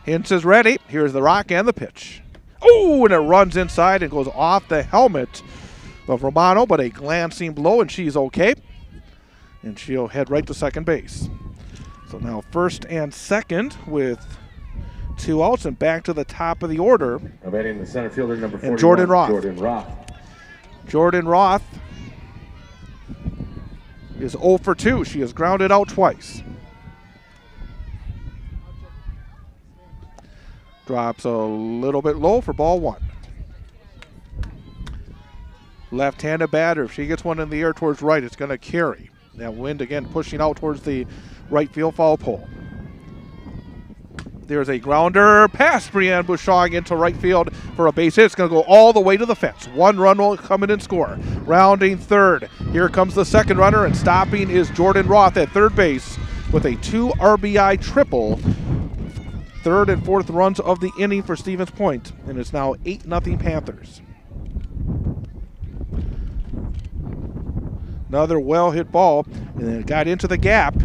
Speaker 1: Hintz is ready. Here's the rock and the pitch. Oh, and it runs inside and goes off the helmet of Romano, but a glancing blow, and she's okay. And she'll head right to second base. So now first and second with 2 outs, and back to the top of the order.
Speaker 3: Batting the center fielder, number 41,
Speaker 1: and Jordan Roth. Jordan Roth is 0 for 2. She has grounded out twice. Drops a little bit low for ball 1. Left-handed batter, if she gets one in the air towards right, it's going to carry. That wind again pushing out towards the right field foul pole. There's a grounder past Brianne Bouchard into right field for a base hit. It's going to go all the way to the fence. 1 run will come in and score. Rounding third. Here comes the second runner, and stopping is Jordan Roth at third base with a 2 RBI triple. Third and fourth runs of the inning for Stevens Point, and it's now 8-0 Panthers. Another well-hit ball, and then it got into the gap.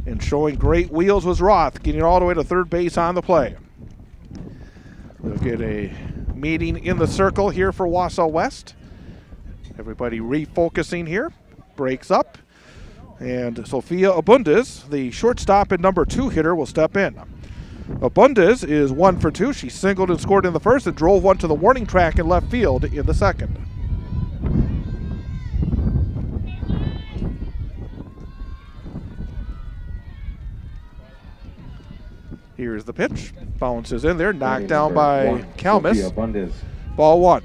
Speaker 1: And showing great wheels was Roth, getting all the way to third base on the play. We'll get a meeting in the circle here for Wausau West. Everybody refocusing here. Breaks up. And Sophia Abundis, the shortstop and number 2 hitter, will step in. Abundis is 1 for 2. She singled and scored in the first and drove one to the warning track in left field in the second. Here's the pitch. Bounces in there, knocked down by Kalmus. Ball 1.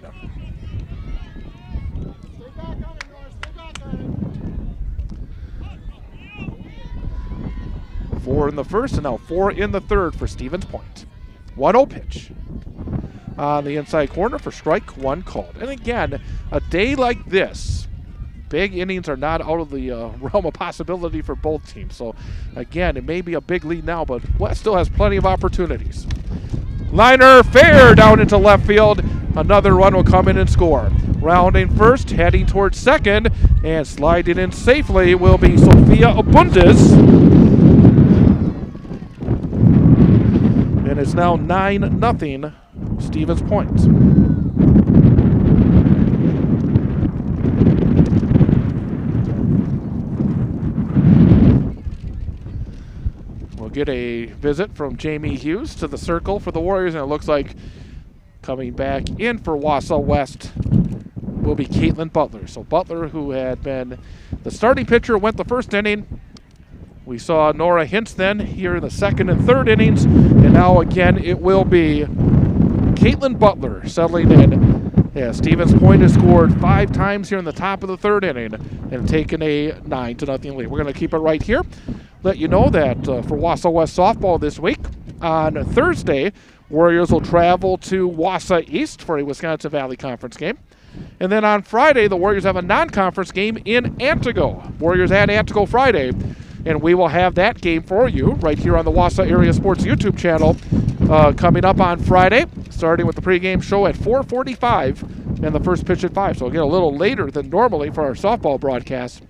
Speaker 1: Four in the first, and now 4 in the third for Stevens Point. 1-0 pitch on the inside corner for strike 1 called. And again, a day like this, big innings are not out of the realm of possibility for both teams. So again, it may be a big lead now, but West still has plenty of opportunities. Liner fair down into left field. Another run will come in and score. Rounding first, heading towards second, and sliding in safely will be Sophia Abundis. And it's now 9-0 Stevens Point. We'll get a visit from Jamie Hughes to the circle for the Warriors, and it looks like coming back in for Wausau West will be Caitlin Butler. So Butler, who had been the starting pitcher, went the first inning. We saw Nora Hintz then here in the second and third innings, and now again it will be Caitlin Butler settling in. Yeah, Stevens Point has scored 5 times here in the top of the third inning and taken a 9-0 lead. We're going to keep it right here. Let you know that for Wausau West softball this week, on Thursday, Warriors will travel to Wausau East for a Wisconsin Valley Conference game. And then on Friday, the Warriors have a non-conference game in Antigo. Warriors at Antigo Friday. And we will have that game for you right here on the Wausau Area Sports YouTube channel coming up on Friday, starting with the pregame show at 4:45 and the first pitch at 5. So we'll get a little later than normally for our softball broadcast.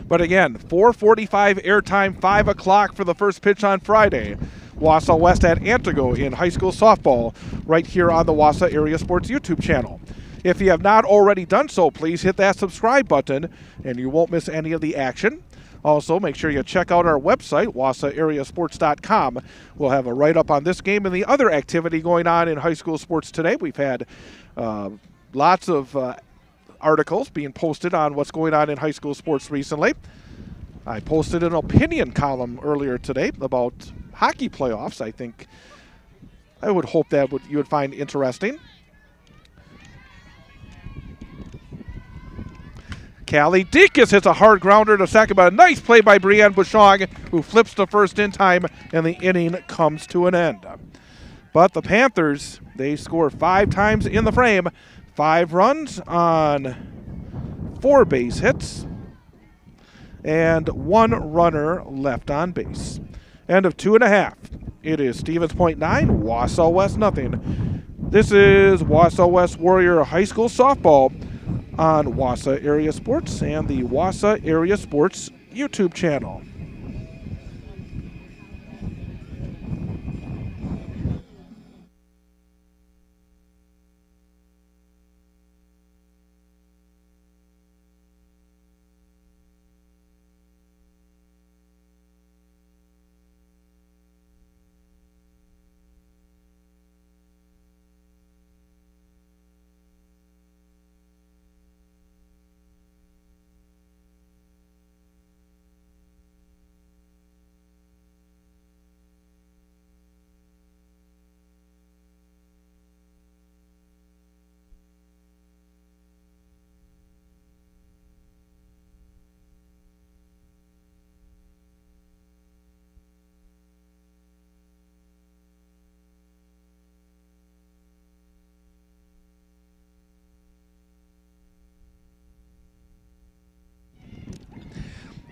Speaker 1: But again, 4:45 airtime, 5 o'clock for the first pitch on Friday. Wausau West at Antigo in high school softball right here on the Wausau Area Sports YouTube channel. If you have not already done so, please hit that subscribe button and you won't miss any of the action. Also, make sure you check out our website, wausauareasports.com. We'll have a write-up on this game and the other activity going on in high school sports today. We've had lots of articles being posted on what's going on in high school sports recently. I posted an opinion column earlier today about hockey playoffs. I would hope that you would find interesting. Callie Deacon's hits a hard grounder to second, but a nice play by Brianne Bouchon, who flips to first in time, and the inning comes to an end. But the Panthers, they score 5 times in the frame, 5 runs on 4 base hits, and 1 runner left on base. End of 2.5. It is Stevens Point 9, Wausau West nothing. This is Wausau West Warrior High School softball on Wausau Area Sports and the Wausau Area Sports YouTube channel.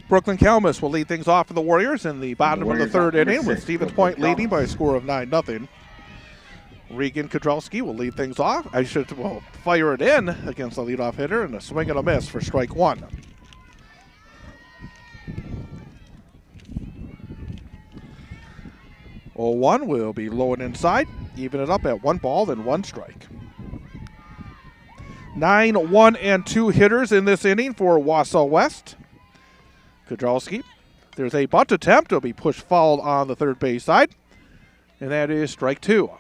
Speaker 1: Brooklyn Kalmus will lead things off for the Warriors in the bottom of the 3rd inning with Stevens Point leading by a score of 9-0. Regan Kudrowski will lead things off. Fire it in against the leadoff hitter, and a swing and a miss for strike 1. Oh, 1 will be low and inside, even it up at 1 ball and 1 strike. 9, 1, and 2 hitters in this inning for Wausau West. Kudrowski. There's a bunt attempt. It'll be pushed foul on the third base side. And that is strike 2.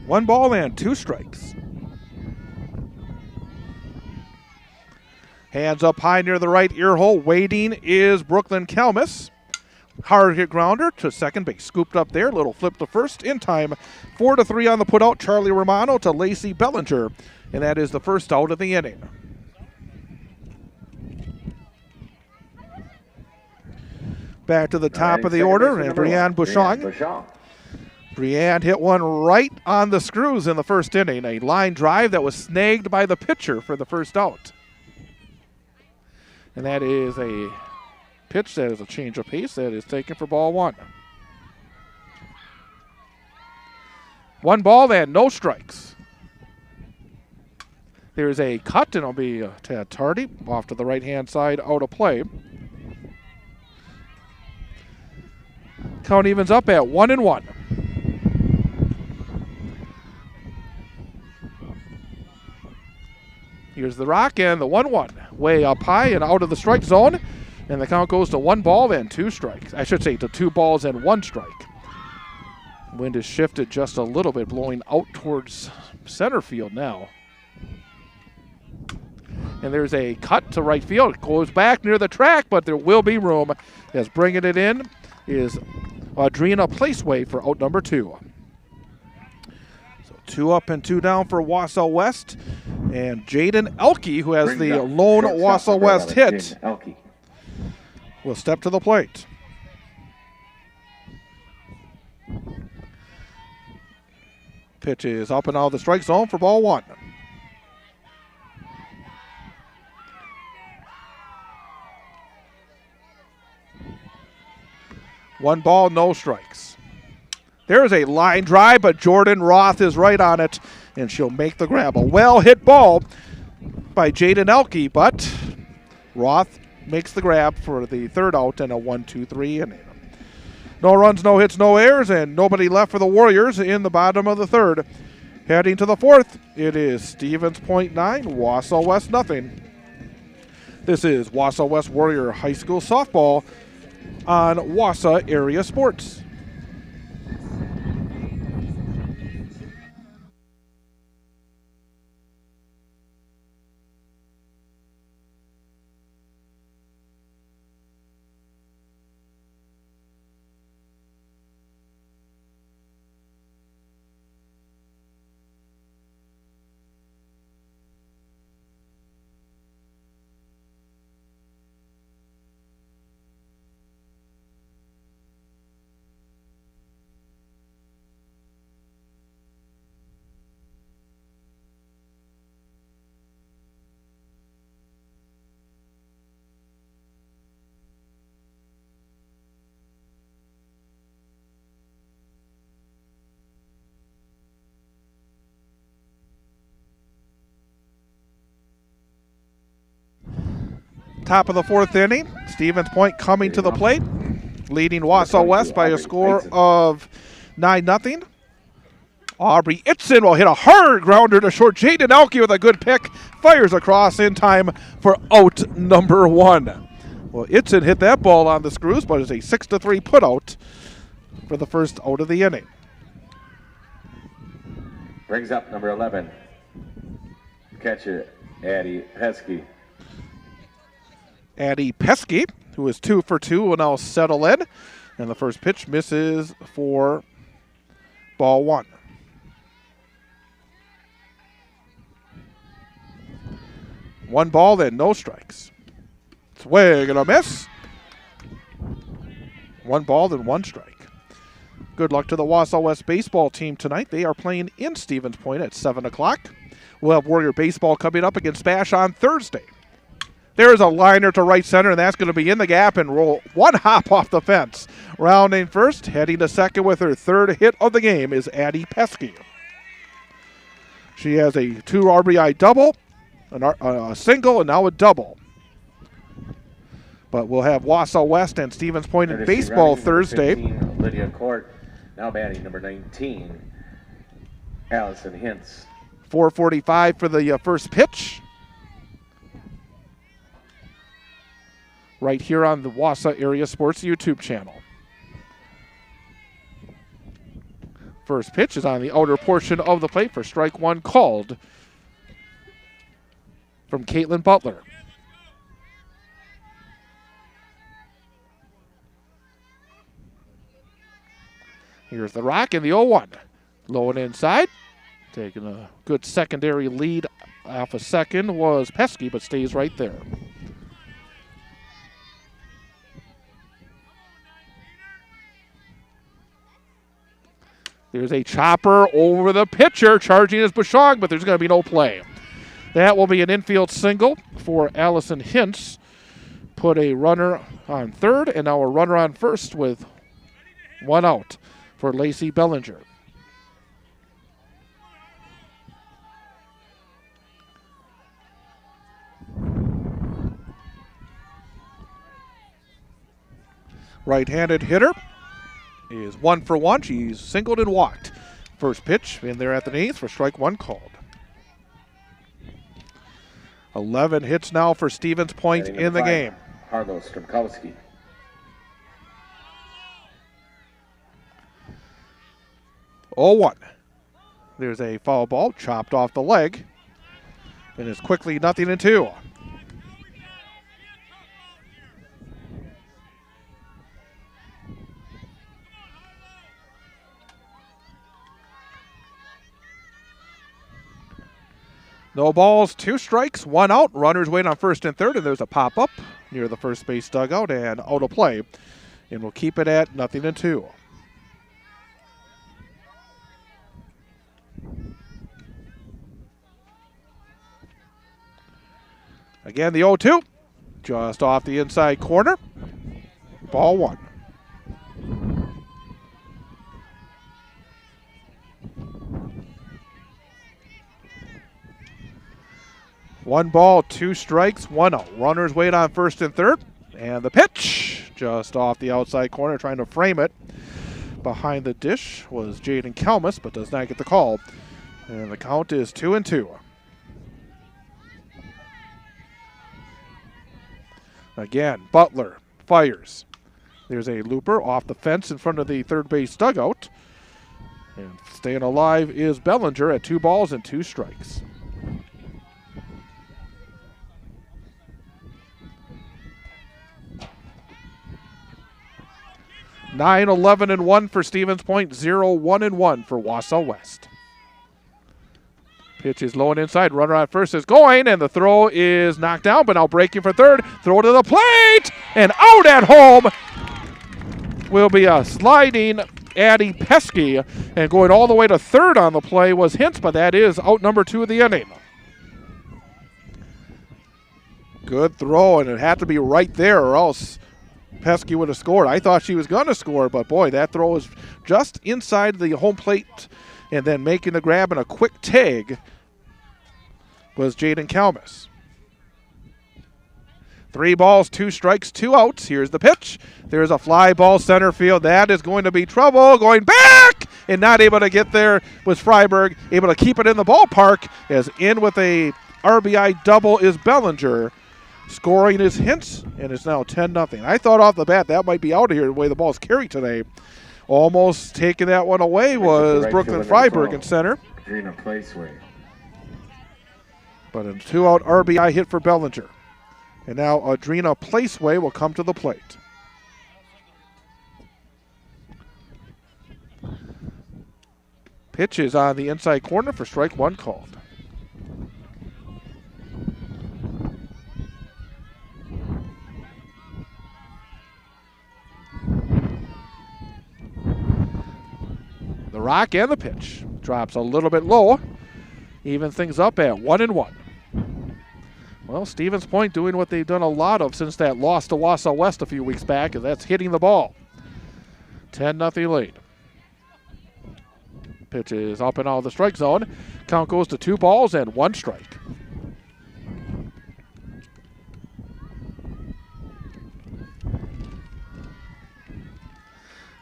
Speaker 1: 1 ball and 2 strikes. Hands up high near the right ear hole. Waiting is Brooklyn Kalmus. Hard hit grounder to second base. Scooped up there. Little flip to first in time. 4-3 on the putout. Charlie Romano to Lacey Bellinger. And that is the first out of the inning. Back to the top of the order, and Brianne Bouchon. Brianne hit one right on the screws in the first inning. A line drive that was snagged by the pitcher for the first out. And that is a pitch that is a change of pace that is taken for ball 1. 1 ball and no strikes. There's a cut, and it'll be Tad Tardy off to the right-hand side, out of play. Count evens up at 1-1. Here's the rock and the 1-1. Way up high and out of the strike zone. And the count goes to 1 ball and 2 strikes. I should say to 2 balls and 1 strike. Wind is shifted just a little bit, blowing out towards center field now. And there's a cut to right field. It goes back near the track, but there will be room. As bringing it in is Audrina Placeway for out number 2. So 2 up and 2 down for Wausau West. And Jaden Elke, who has the lone Wausau West hit, will step to the plate. Pitch is up and out of the strike zone for ball 1. One ball, no strikes. There's a line drive, but Jordan Roth is right on it, and she'll make the grab. A well-hit ball by Jaden Elke, but Roth makes the grab for the 3rd out and a 1-2-3 inning. No runs, no hits, no errors, and nobody left for the Warriors in the bottom of the 3rd. Heading to the 4th, it is Stevens Point 9, Wausau West nothing. This is Wausau West Warrior High School softball on Wausau Area Sports. Top of the fourth inning, Stevens Point coming to the plate, leading Wausau West by a score of 9-0. Aubrey Itzen will hit a hard grounder to short. Jaden Elke with a good pick, fires across in time for out number 1. Well, Itzen hit that ball on the screws, but it's a 6-3 putout for the first out of the inning.
Speaker 3: Brings up number 11, catcher Addie Pesky.
Speaker 1: Addie Pesky, who is 2 for 2, will now settle in. And the first pitch misses for ball 1. One ball, then no strikes. Swing and a miss. One ball, then 1 strike. Good luck to the Wausau West baseball team tonight. They are playing in Stevens Point at 7 o'clock. We'll have Warrior baseball coming up against Bash on Thursday. There's a liner to right center, and that's going to be in the gap and roll 1 hop off the fence. Rounding first, heading to second with her 3rd hit of the game is Addie Pesky. She has a 2 RBI double, a single, and now a double. But we'll have Wausau West and Stevens Point in baseball Thursday.
Speaker 3: 15, Lydia Court, now batting number 19, Allison Hintz.
Speaker 1: 4:45 for the first pitch. Right here on the Wausau Area Sports YouTube channel. First pitch is on the outer portion of the plate for strike 1 called from Caitlin Butler. Here's the rock in the 0-1. Low and inside. Taking a good secondary lead off a second was Pesky, but stays right there. There's a chopper over the pitcher. Charging is Bouchon, but there's going to be no play. That will be an infield single for Allison Hintz. Put a runner on third, and now a runner on first with 1 out for Lacey Bellinger. Right-handed hitter is 1 for 1. She's singled and walked. First pitch in there at the knees for strike 1 called. 11 hits now for Stevens Point in the game.
Speaker 3: Harlow Stromkowski.
Speaker 1: Oh, 1. There's a foul ball chopped off the leg. And it's quickly 0-2. No balls, 2 strikes, 1 out. Runners wait on first and third, and there's a pop-up near the first base dugout and out of play. And we'll keep it at 0-2. Again, the 0-2, just off the inside corner. Ball 1. One ball, 2 strikes, 1 out. Runners wait on first and third. And the pitch, just off the outside corner, trying to frame it. Behind the dish was Jaden Kelmus, but does not get the call. And the count is 2-2. Again, Butler fires. There's a looper off the fence in front of the third base dugout. And staying alive is Bellinger at 2 balls and 2 strikes. Nine, 11, and 1 for Stevens Point. 0, 1, and 1 for Wausau West. Pitch is low and inside. Runner at first is going, and the throw is knocked down, but now breaking for third. Throw to the plate, and out at home will be a sliding Addie Pesky, and going all the way to third on the play was Hintz, but that is out number 2 of the inning. Good throw, and it had to be right there or else Pesky would have scored. I thought she was going to score, but boy, that throw was just inside the home plate, and then making the grab and a quick tag was Jaden Kalmus. 3 balls, 2 strikes, 2 outs. Here's the pitch. There's a fly ball center field. That is going to be trouble. Going back and not able to get there was Freiberg. Able to keep it in the ballpark as in with a RBI double is Bellinger. Scoring is Hintz, and it's now 10-0. I thought off the bat that might be out of here the way the ball's carried today. Almost taking that one away was Brooklyn Freiberg in center.
Speaker 3: Adrena Placeway.
Speaker 1: But a 2-out RBI hit for Bellinger. And now Adrena Placeway will come to the plate. Pitch is on the inside corner for strike 1 called. The rock and the pitch drops a little bit low. Even things up at 1-1. Well, Stevens Point doing what they've done a lot of since that loss to Wausau West a few weeks back, and that's hitting the ball. 10-0 lead. Pitch is up and out of the strike zone. Count goes to 2 balls and 1 strike.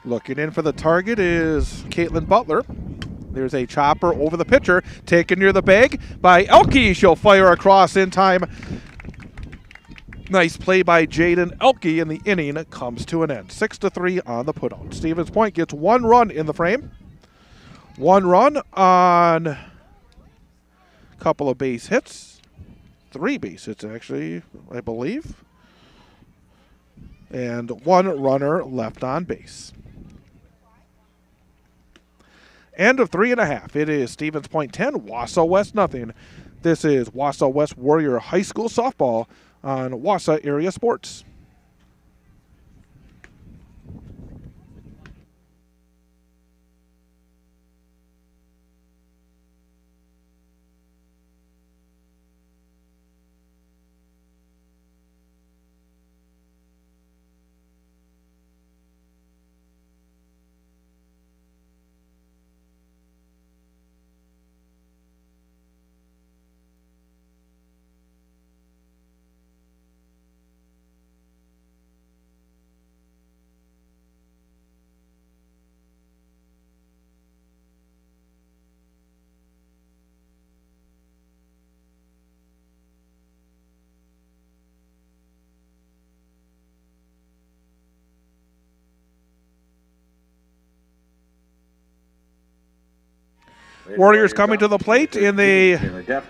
Speaker 1: Looking in for the target is Caitlin Butler. There's a chopper over the pitcher, taken near the bag by Elke. She'll fire across in time. Nice play by Jaden Elke, and the inning comes to an end. 6-3 on the putout. Stevens Point gets 1 run in the frame. 1 run on a couple of base hits. 3 base hits, actually, I believe. And 1 runner left on base. End of 3.5. It is Stevens Point 10, Wausau West nothing. This is Wausau West Warrior High School softball on Wausau Area Sports. Warriors coming to the plate in the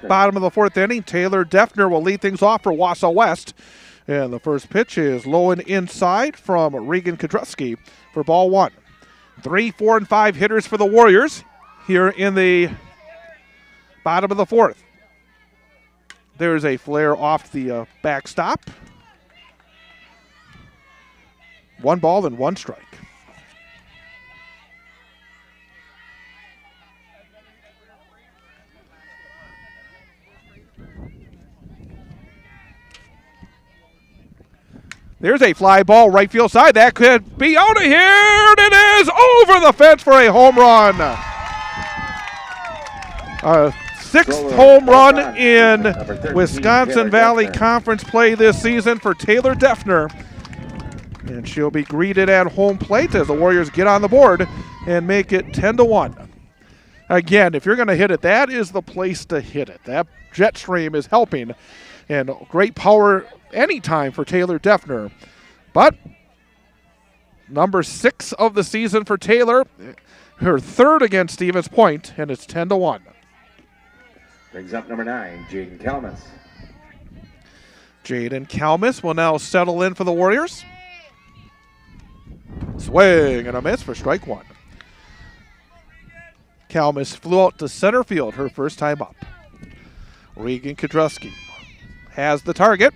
Speaker 1: bottom of the 4th inning. Taylor Defner will lead things off for Wausau West. And the first pitch is low and inside from Regan Kodrowski for ball 1. 3, 4, and 5 hitters for the Warriors here in the bottom of the 4th. There's a flare off the backstop. 1 ball and 1 strike. There's a fly ball right field side. That could be out of here. And it is over the fence for a home run. 6th home run in Wisconsin Valley Conference play this season for Taylor Defner. And she'll be greeted at home plate as the Warriors get on the board and make it 10-1. Again, if you're going to hit it, that is the place to hit it. That jet stream is helping And great power anytime for Taylor Defner. But number 6 of the season for Taylor, her third against Stevens Point, and it's 10-1.
Speaker 3: Brings up number 9, Jaden Kalmus.
Speaker 1: Jaden Kalmus will now settle in for the Warriors. Swing and a miss for strike 1. Kalmus flew out to center field her first time up. Regan Kudrusky has the target.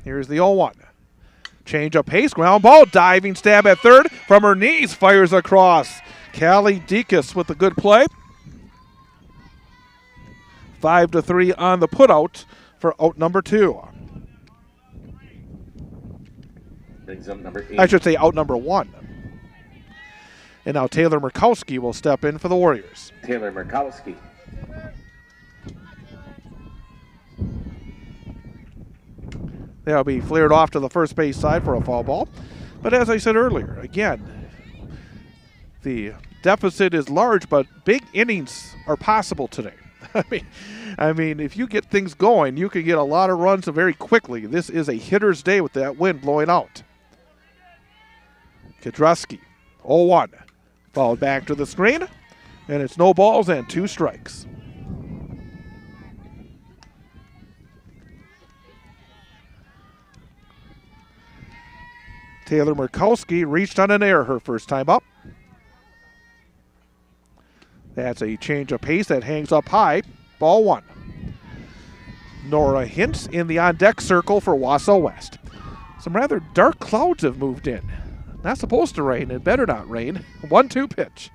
Speaker 1: Here's the 0-1. Change of pace, ground ball, diving stab at third. From her knees, fires across. Callie Dekas with a good play. 5-3 on the putout for out number 2.
Speaker 3: Brings up number 8.
Speaker 1: I should say out number 1. And now Taylor Murkowski will step in for the Warriors.
Speaker 3: Taylor Murkowski.
Speaker 1: They'll be flared off to the first base side for a foul ball. But as I said earlier, again, the deficit is large, but big innings are possible today. I mean, if you get things going, you can get a lot of runs very quickly. This is a hitter's day with that wind blowing out. Kudrusky, 0-1. Fouled back to the screen, and it's no balls and 2 strikes. Taylor Murkowski reached on an error her first time up. That's a change of pace that hangs up high. Ball 1. Nora Hintz in the on-deck circle for Wausau West. Some rather dark clouds have moved in. Not supposed to rain. It better not rain. 1-2 pitch.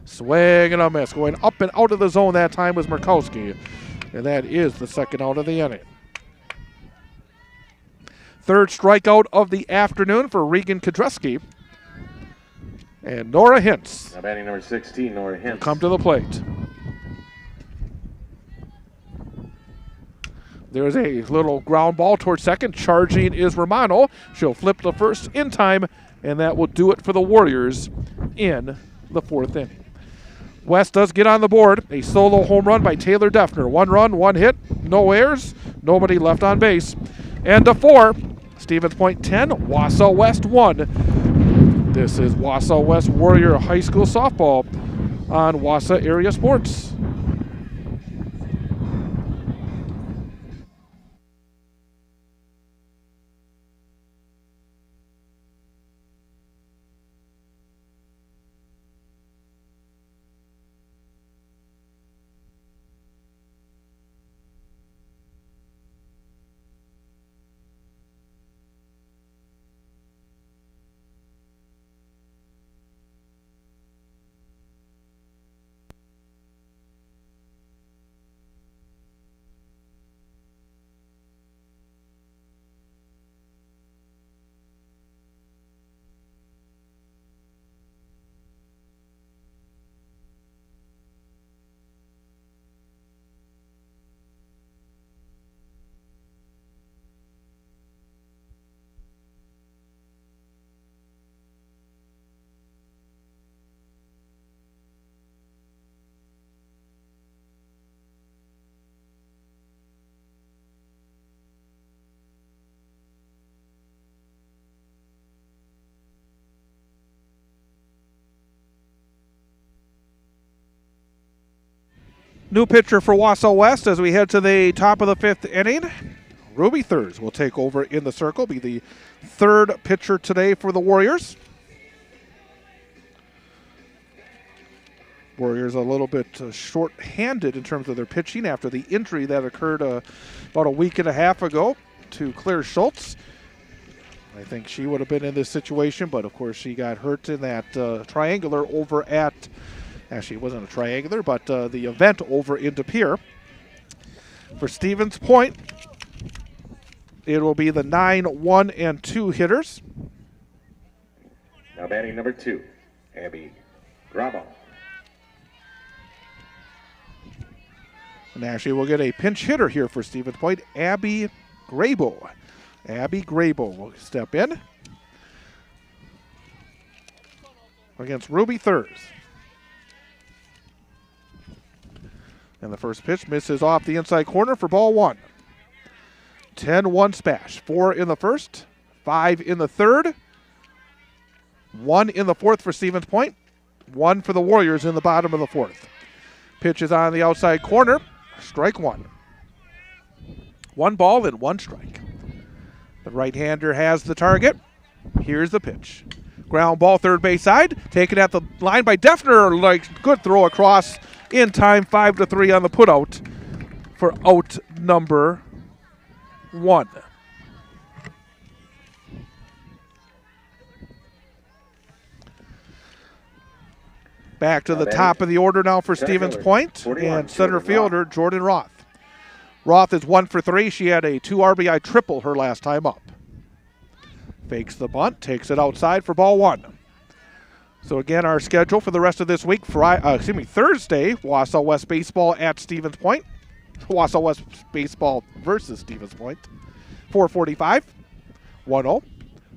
Speaker 1: Swing and a miss. Going up and out of the zone that time was Murkowski. And that is the second out of the inning. Third strikeout of the afternoon for Regan Kudrusky. And Nora Hintz.
Speaker 3: Now batting number 16, Nora Hintz.
Speaker 1: Come to the plate. There's a little ground ball towards second. Charging is Romano. She'll flip the first in time, and that will do it for the Warriors in the 4th inning. West does get on the board. A solo home run by Taylor Defner. 1 run, 1 hit, no errors, nobody left on base. And a 4. Stevens Point 10, Wausau West 1. This is Wausau West Warrior High School Softball on Wausau Area Sports. New pitcher for Wausau West as we head to the top of the 5th inning. Ruby Thurs will take over in the circle, be the 3rd pitcher today for the Warriors. Warriors a little bit short-handed in terms of their pitching after the injury that occurred about a week and a half ago to Claire Schultz. I think she would have been in this situation, but of course she got hurt in that triangular over at, actually it wasn't a triangular, but the event over in De Pere. For Stevens Point, it will be the 9, 1, and 2 hitters.
Speaker 3: Now batting number 2, Abby Grabo.
Speaker 1: And actually we'll get a pinch hitter here for Stevens Point, Abby Grabo. Abby Grabo will step in against Ruby Thurs. And the first pitch misses off the inside corner for ball 1. 10-1 Spash. 4 in the first, 5 in the third, 1 in the fourth for Stevens Point, 1 for the Warriors in the bottom of the fourth. Pitch is on the outside corner. Strike one. 1 ball and 1 strike. The right-hander has the target. Here's the pitch. Ground ball, third base side. Taken at the line by Defner. Good throw across in time. 5-3 on the putout for out number 1. Back to the top of the order now for Stevens Point and center fielder Jordan Roth. Roth is 1 for 3. She had a 2 RBI triple her last time up. Fakes the bunt, takes it outside for ball 1. So again, our schedule for the rest of this week, Thursday, Wausau West baseball at Stevens Point. Wausau West baseball versus Stevens Point. 4:45, 1-0,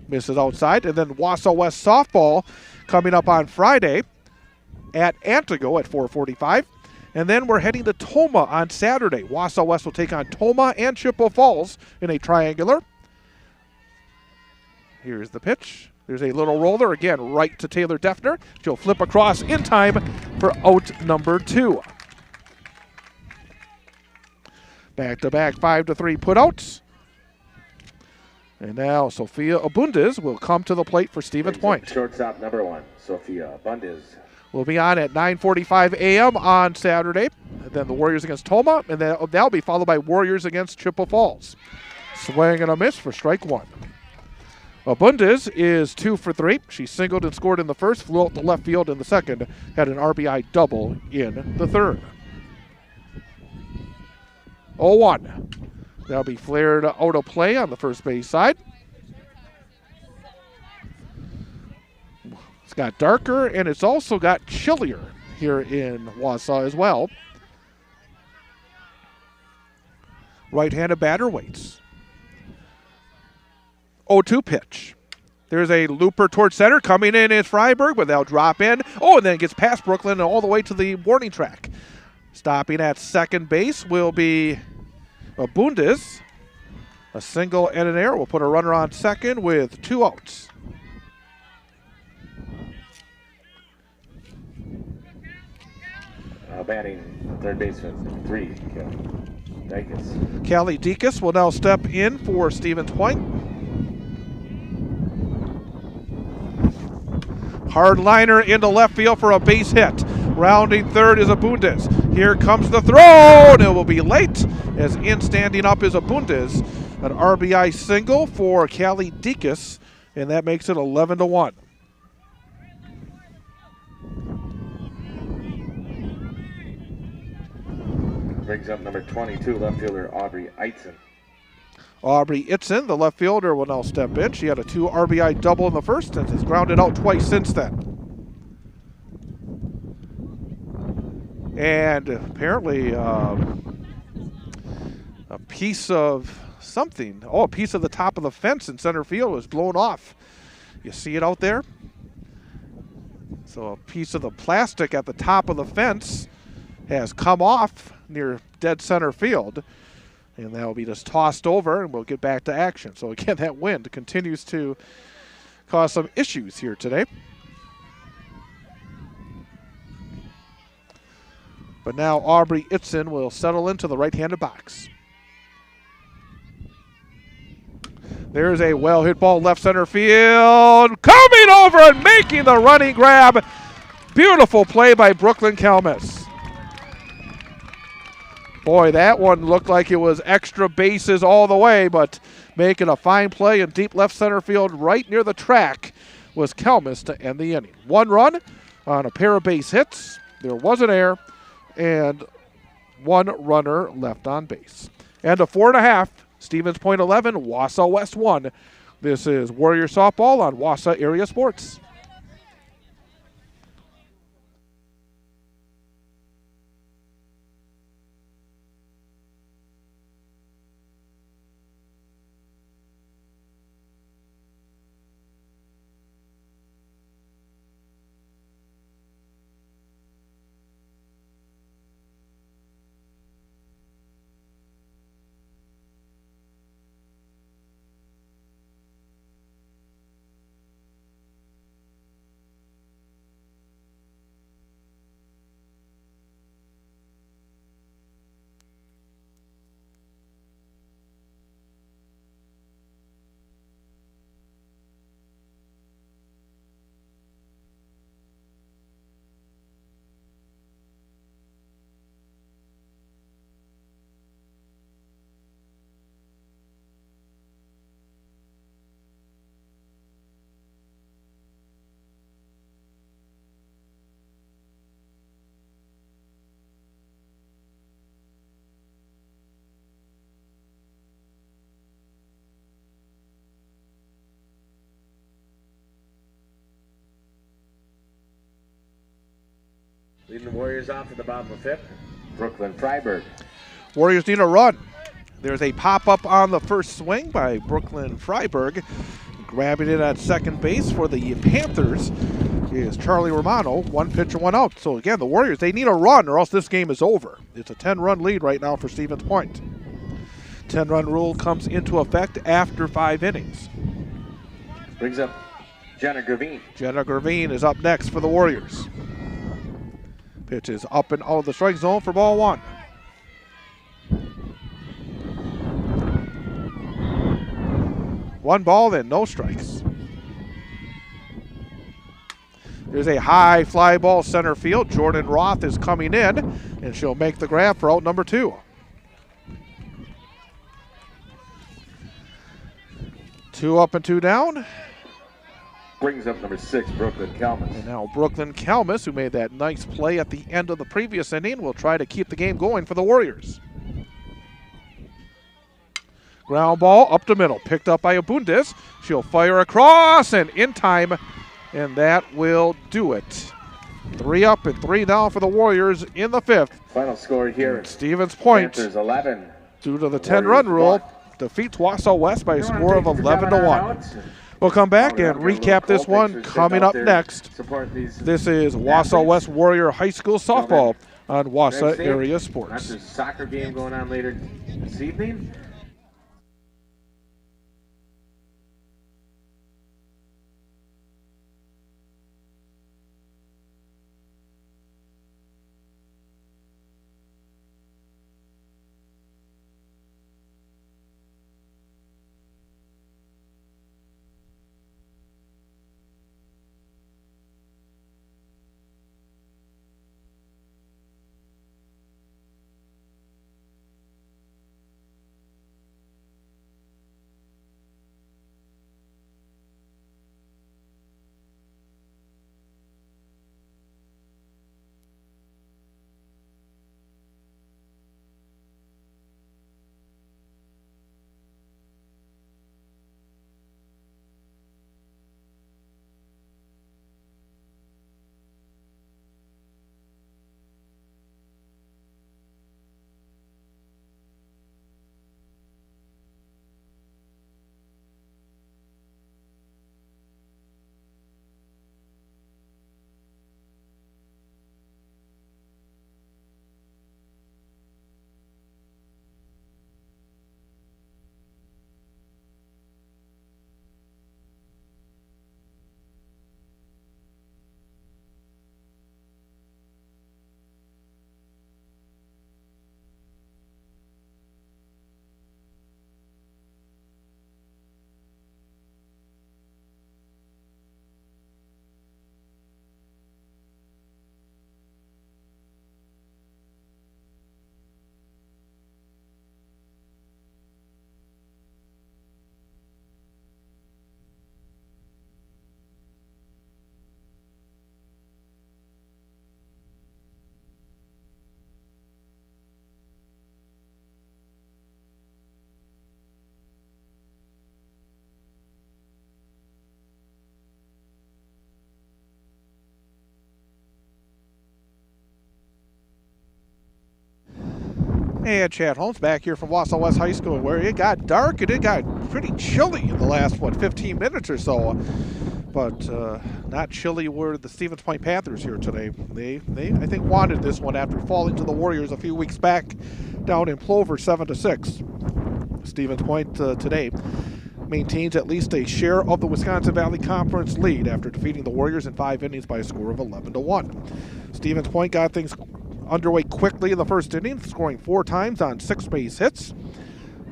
Speaker 1: misses outside. And then Wausau West softball coming up on Friday at Antigo at 4:45. And then we're heading to Toma on Saturday. Wausau West will take on Toma and Chippewa Falls in a triangular. Here's the pitch. There's a little roller, again, right to Taylor Defner. She'll flip across in time for out number 2. Back-to-back 5-3 putouts. And now Sophia Abundis will come to the plate for Stevens Point.
Speaker 3: Shortstop number 1, Sophia Abundis.
Speaker 1: Will be on at 9:45 a.m. on Saturday. And then the Warriors against Toma, and that'll be followed by Warriors against Chippewa Falls. Swing and a miss for strike 1. Abundis is 2 for 3. She singled and scored in the first, flew out to left field in the second, had an RBI double in the third. 0-1. That'll be flared out of play on the first base side. It's got darker, and it's also got chillier here in Wausau as well. Right-handed batter waits. 0-2 pitch. There's a looper towards center. Coming in is Freiberg, but they'll drop in. Oh, and then it gets past Brooklyn and all the way to the warning track. Stopping at second base will be Abundis. A single and an error will put a runner on second with 2 outs.
Speaker 3: Batting third baseman 3, Deikis.
Speaker 1: Callie Deikis will now step in for Stevens Point. Hard liner into left field for a base hit. Rounding third is Abundis. Here comes the throw, and it will be late as in standing up is Abundis. An RBI single for Callie Deikis, and that makes it 11-1.
Speaker 3: Brings up number 22, left fielder Aubrey Eitzen.
Speaker 1: Aubrey Itzen, the left fielder, will now step in. She had a 2 RBI double in the first and has grounded out twice since then. And apparently a piece of something, a piece of the top of the fence in center field was blown off. You see it out there? So a piece of the plastic at the top of the fence has come off near dead center field. And that will be just tossed over, and we'll get back to action. So again, that wind continues to cause some issues here today. But now Aubrey Itzen will settle into the right-handed box. There's a well-hit ball left center field. Coming over and making the running grab. Beautiful play by Brooklyn Kalmus. Boy, that one looked like it was extra bases all the way, but making a fine play in deep left center field right near the track was Kalmus to end the inning. 1 run on a pair of base hits. There was an error, and 1 runner left on base. And a 4.5, Stevens Point 11, Wausau West 1. This is Warrior Softball on Wausau Area Sports.
Speaker 3: Leading the Warriors off at the bottom of the 5th, Brooklyn Freiberg.
Speaker 1: Warriors need a run. There's a pop-up on the first swing by Brooklyn Freiberg. Grabbing it at second base for the Panthers is Charlie Romano. 1 pitch and 1 out. So again, the Warriors, they need a run or else this game is over. It's a 10-run lead right now for Stevens Point. 10-run rule comes into effect after 5 innings.
Speaker 3: Brings up Jenna Gravine.
Speaker 1: Jenna Gravine is up next for the Warriors. Pitch is up and out of the strike zone for ball 1. One ball, then no strikes. There's a high fly ball center field. Jordan Roth is coming in, and she'll make the grab for out number 2. Two up and 2 down.
Speaker 3: Brings up number 6, Brooklyn Kalmus.
Speaker 1: And now Brooklyn Kalmus, who made that nice play at the end of the previous inning, will try to keep the game going for the Warriors. Ground ball up the middle, picked up by Abundis. She'll fire across and in time, and that will do it. 3 up and 3 down for the Warriors in the 5th.
Speaker 3: Final score here.
Speaker 1: Stevens Point,
Speaker 3: Panthers 11.
Speaker 1: due to the 10-run rule, defeats Wausau West by a score of 11-1. We'll come back and recap this one coming up next. This is Wausau West Warrior High School softball on Wausau Area Sports.
Speaker 3: There's a soccer game going on later this evening.
Speaker 1: And Chad Holmes back here from Wausau West High School, where it got dark and it got pretty chilly in the last, 15 minutes or so. But not chilly were the Stevens Point Panthers here today. They I think, wanted this one after falling to the Warriors a few weeks back down in Plover 7-6. Stevens Point today maintains at least a share of the Wisconsin Valley Conference lead after defeating the Warriors in 5 innings by a score of 11-1. Stevens Point got things underway quickly in the first inning, scoring 4 times on 6 base hits.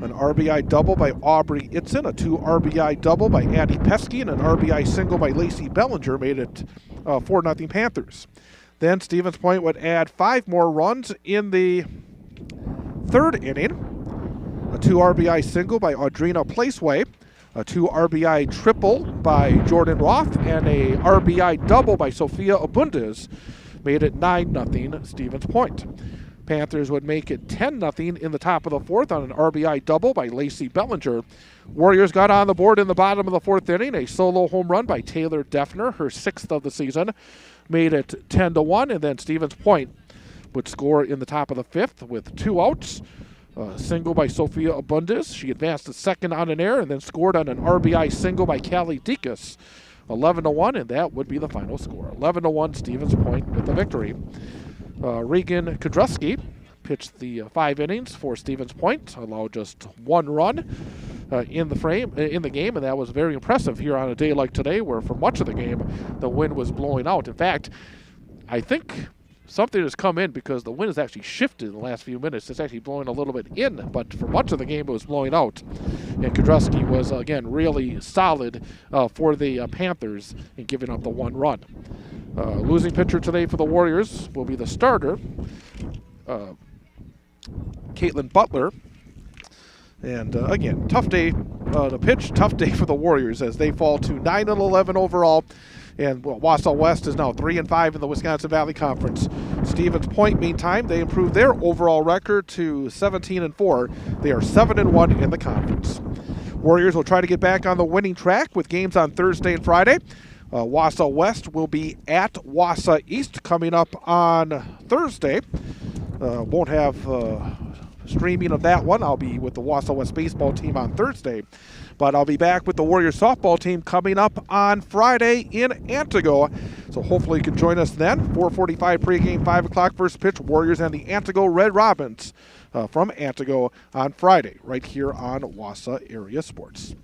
Speaker 1: An RBI double by Aubrey Itzen, a 2 RBI double by Addie Pesky, and an RBI single by Lacey Bellinger made it 4-0 Panthers. Then Stevens Point would add 5 more runs in the 3rd inning. A 2 RBI single by Audrina Placeway, a 2 RBI triple by Jordan Roth, and a RBI double by Sophia Abundis made it 9-0 Stevens Point. Panthers would make it 10-0 in the top of the 4th on an RBI double by Lacey Bellinger. Warriors got on the board in the bottom of the 4th inning, a solo home run by Taylor Defner, her 6th of the season. made it 10-1, and then Stevens Point would score in the top of the 5th with 2 outs. Single by Sophia Abundis. She advanced to second on an air and then scored on an RBI single by Callie Dekas. 11-1, and that would be the final score. 11-1, Stevens Point with the victory. Regan Kudrusky pitched the 5 innings for Stevens Point, allowed just 1 run in the game, and that was very impressive here on a day like today, where for much of the game the wind was blowing out. In fact, I think something has come in because the wind has actually shifted in the last few minutes. It's actually blowing a little bit in, but for much of the game it was blowing out. And Kudrusky was, again, really solid for the Panthers in giving up the 1 run. Losing pitcher today for the Warriors will be the starter, Caitlin Butler. And again, tough day to pitch, tough day for the Warriors as they fall to 9-11 overall. And Wausau West is now 3-5 in the Wisconsin Valley Conference. Stevens Point, meantime, they improved their overall record to 17-4. They are 7-1 in the conference. Warriors will try to get back on the winning track with games on Thursday and Friday. Wausau West will be at Wausau East coming up on Thursday. Won't have streaming of that one. I'll be with the Wausau West baseball team on Thursday. But I'll be back with the Warriors softball team coming up on Friday in Antigo. So hopefully you can join us then. 4:45 pregame, 5 o'clock first pitch. Warriors and the Antigo Red Robins from Antigo on Friday, right here on Wausau Area Sports.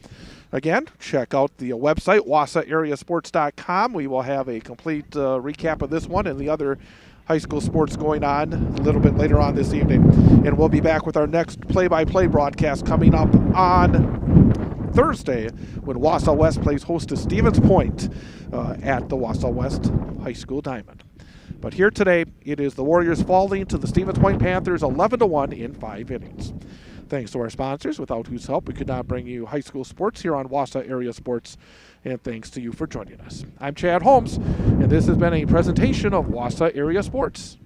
Speaker 1: Again, check out the website, wausauareasports.com. We will have a complete recap of this one and the other high school sports going on a little bit later on this evening. And we'll be back with our next play-by-play broadcast coming up on Thursday when Wausau West plays host to Stevens Point at the Wausau West High School Diamond. But here today, it is the Warriors falling to the Stevens Point Panthers 11-1 in 5 innings. Thanks to our sponsors, without whose help we could not bring you high school sports here on Wausau Area Sports, and thanks to you for joining us. I'm Chad Holmes, and this has been a presentation of Wausau Area Sports.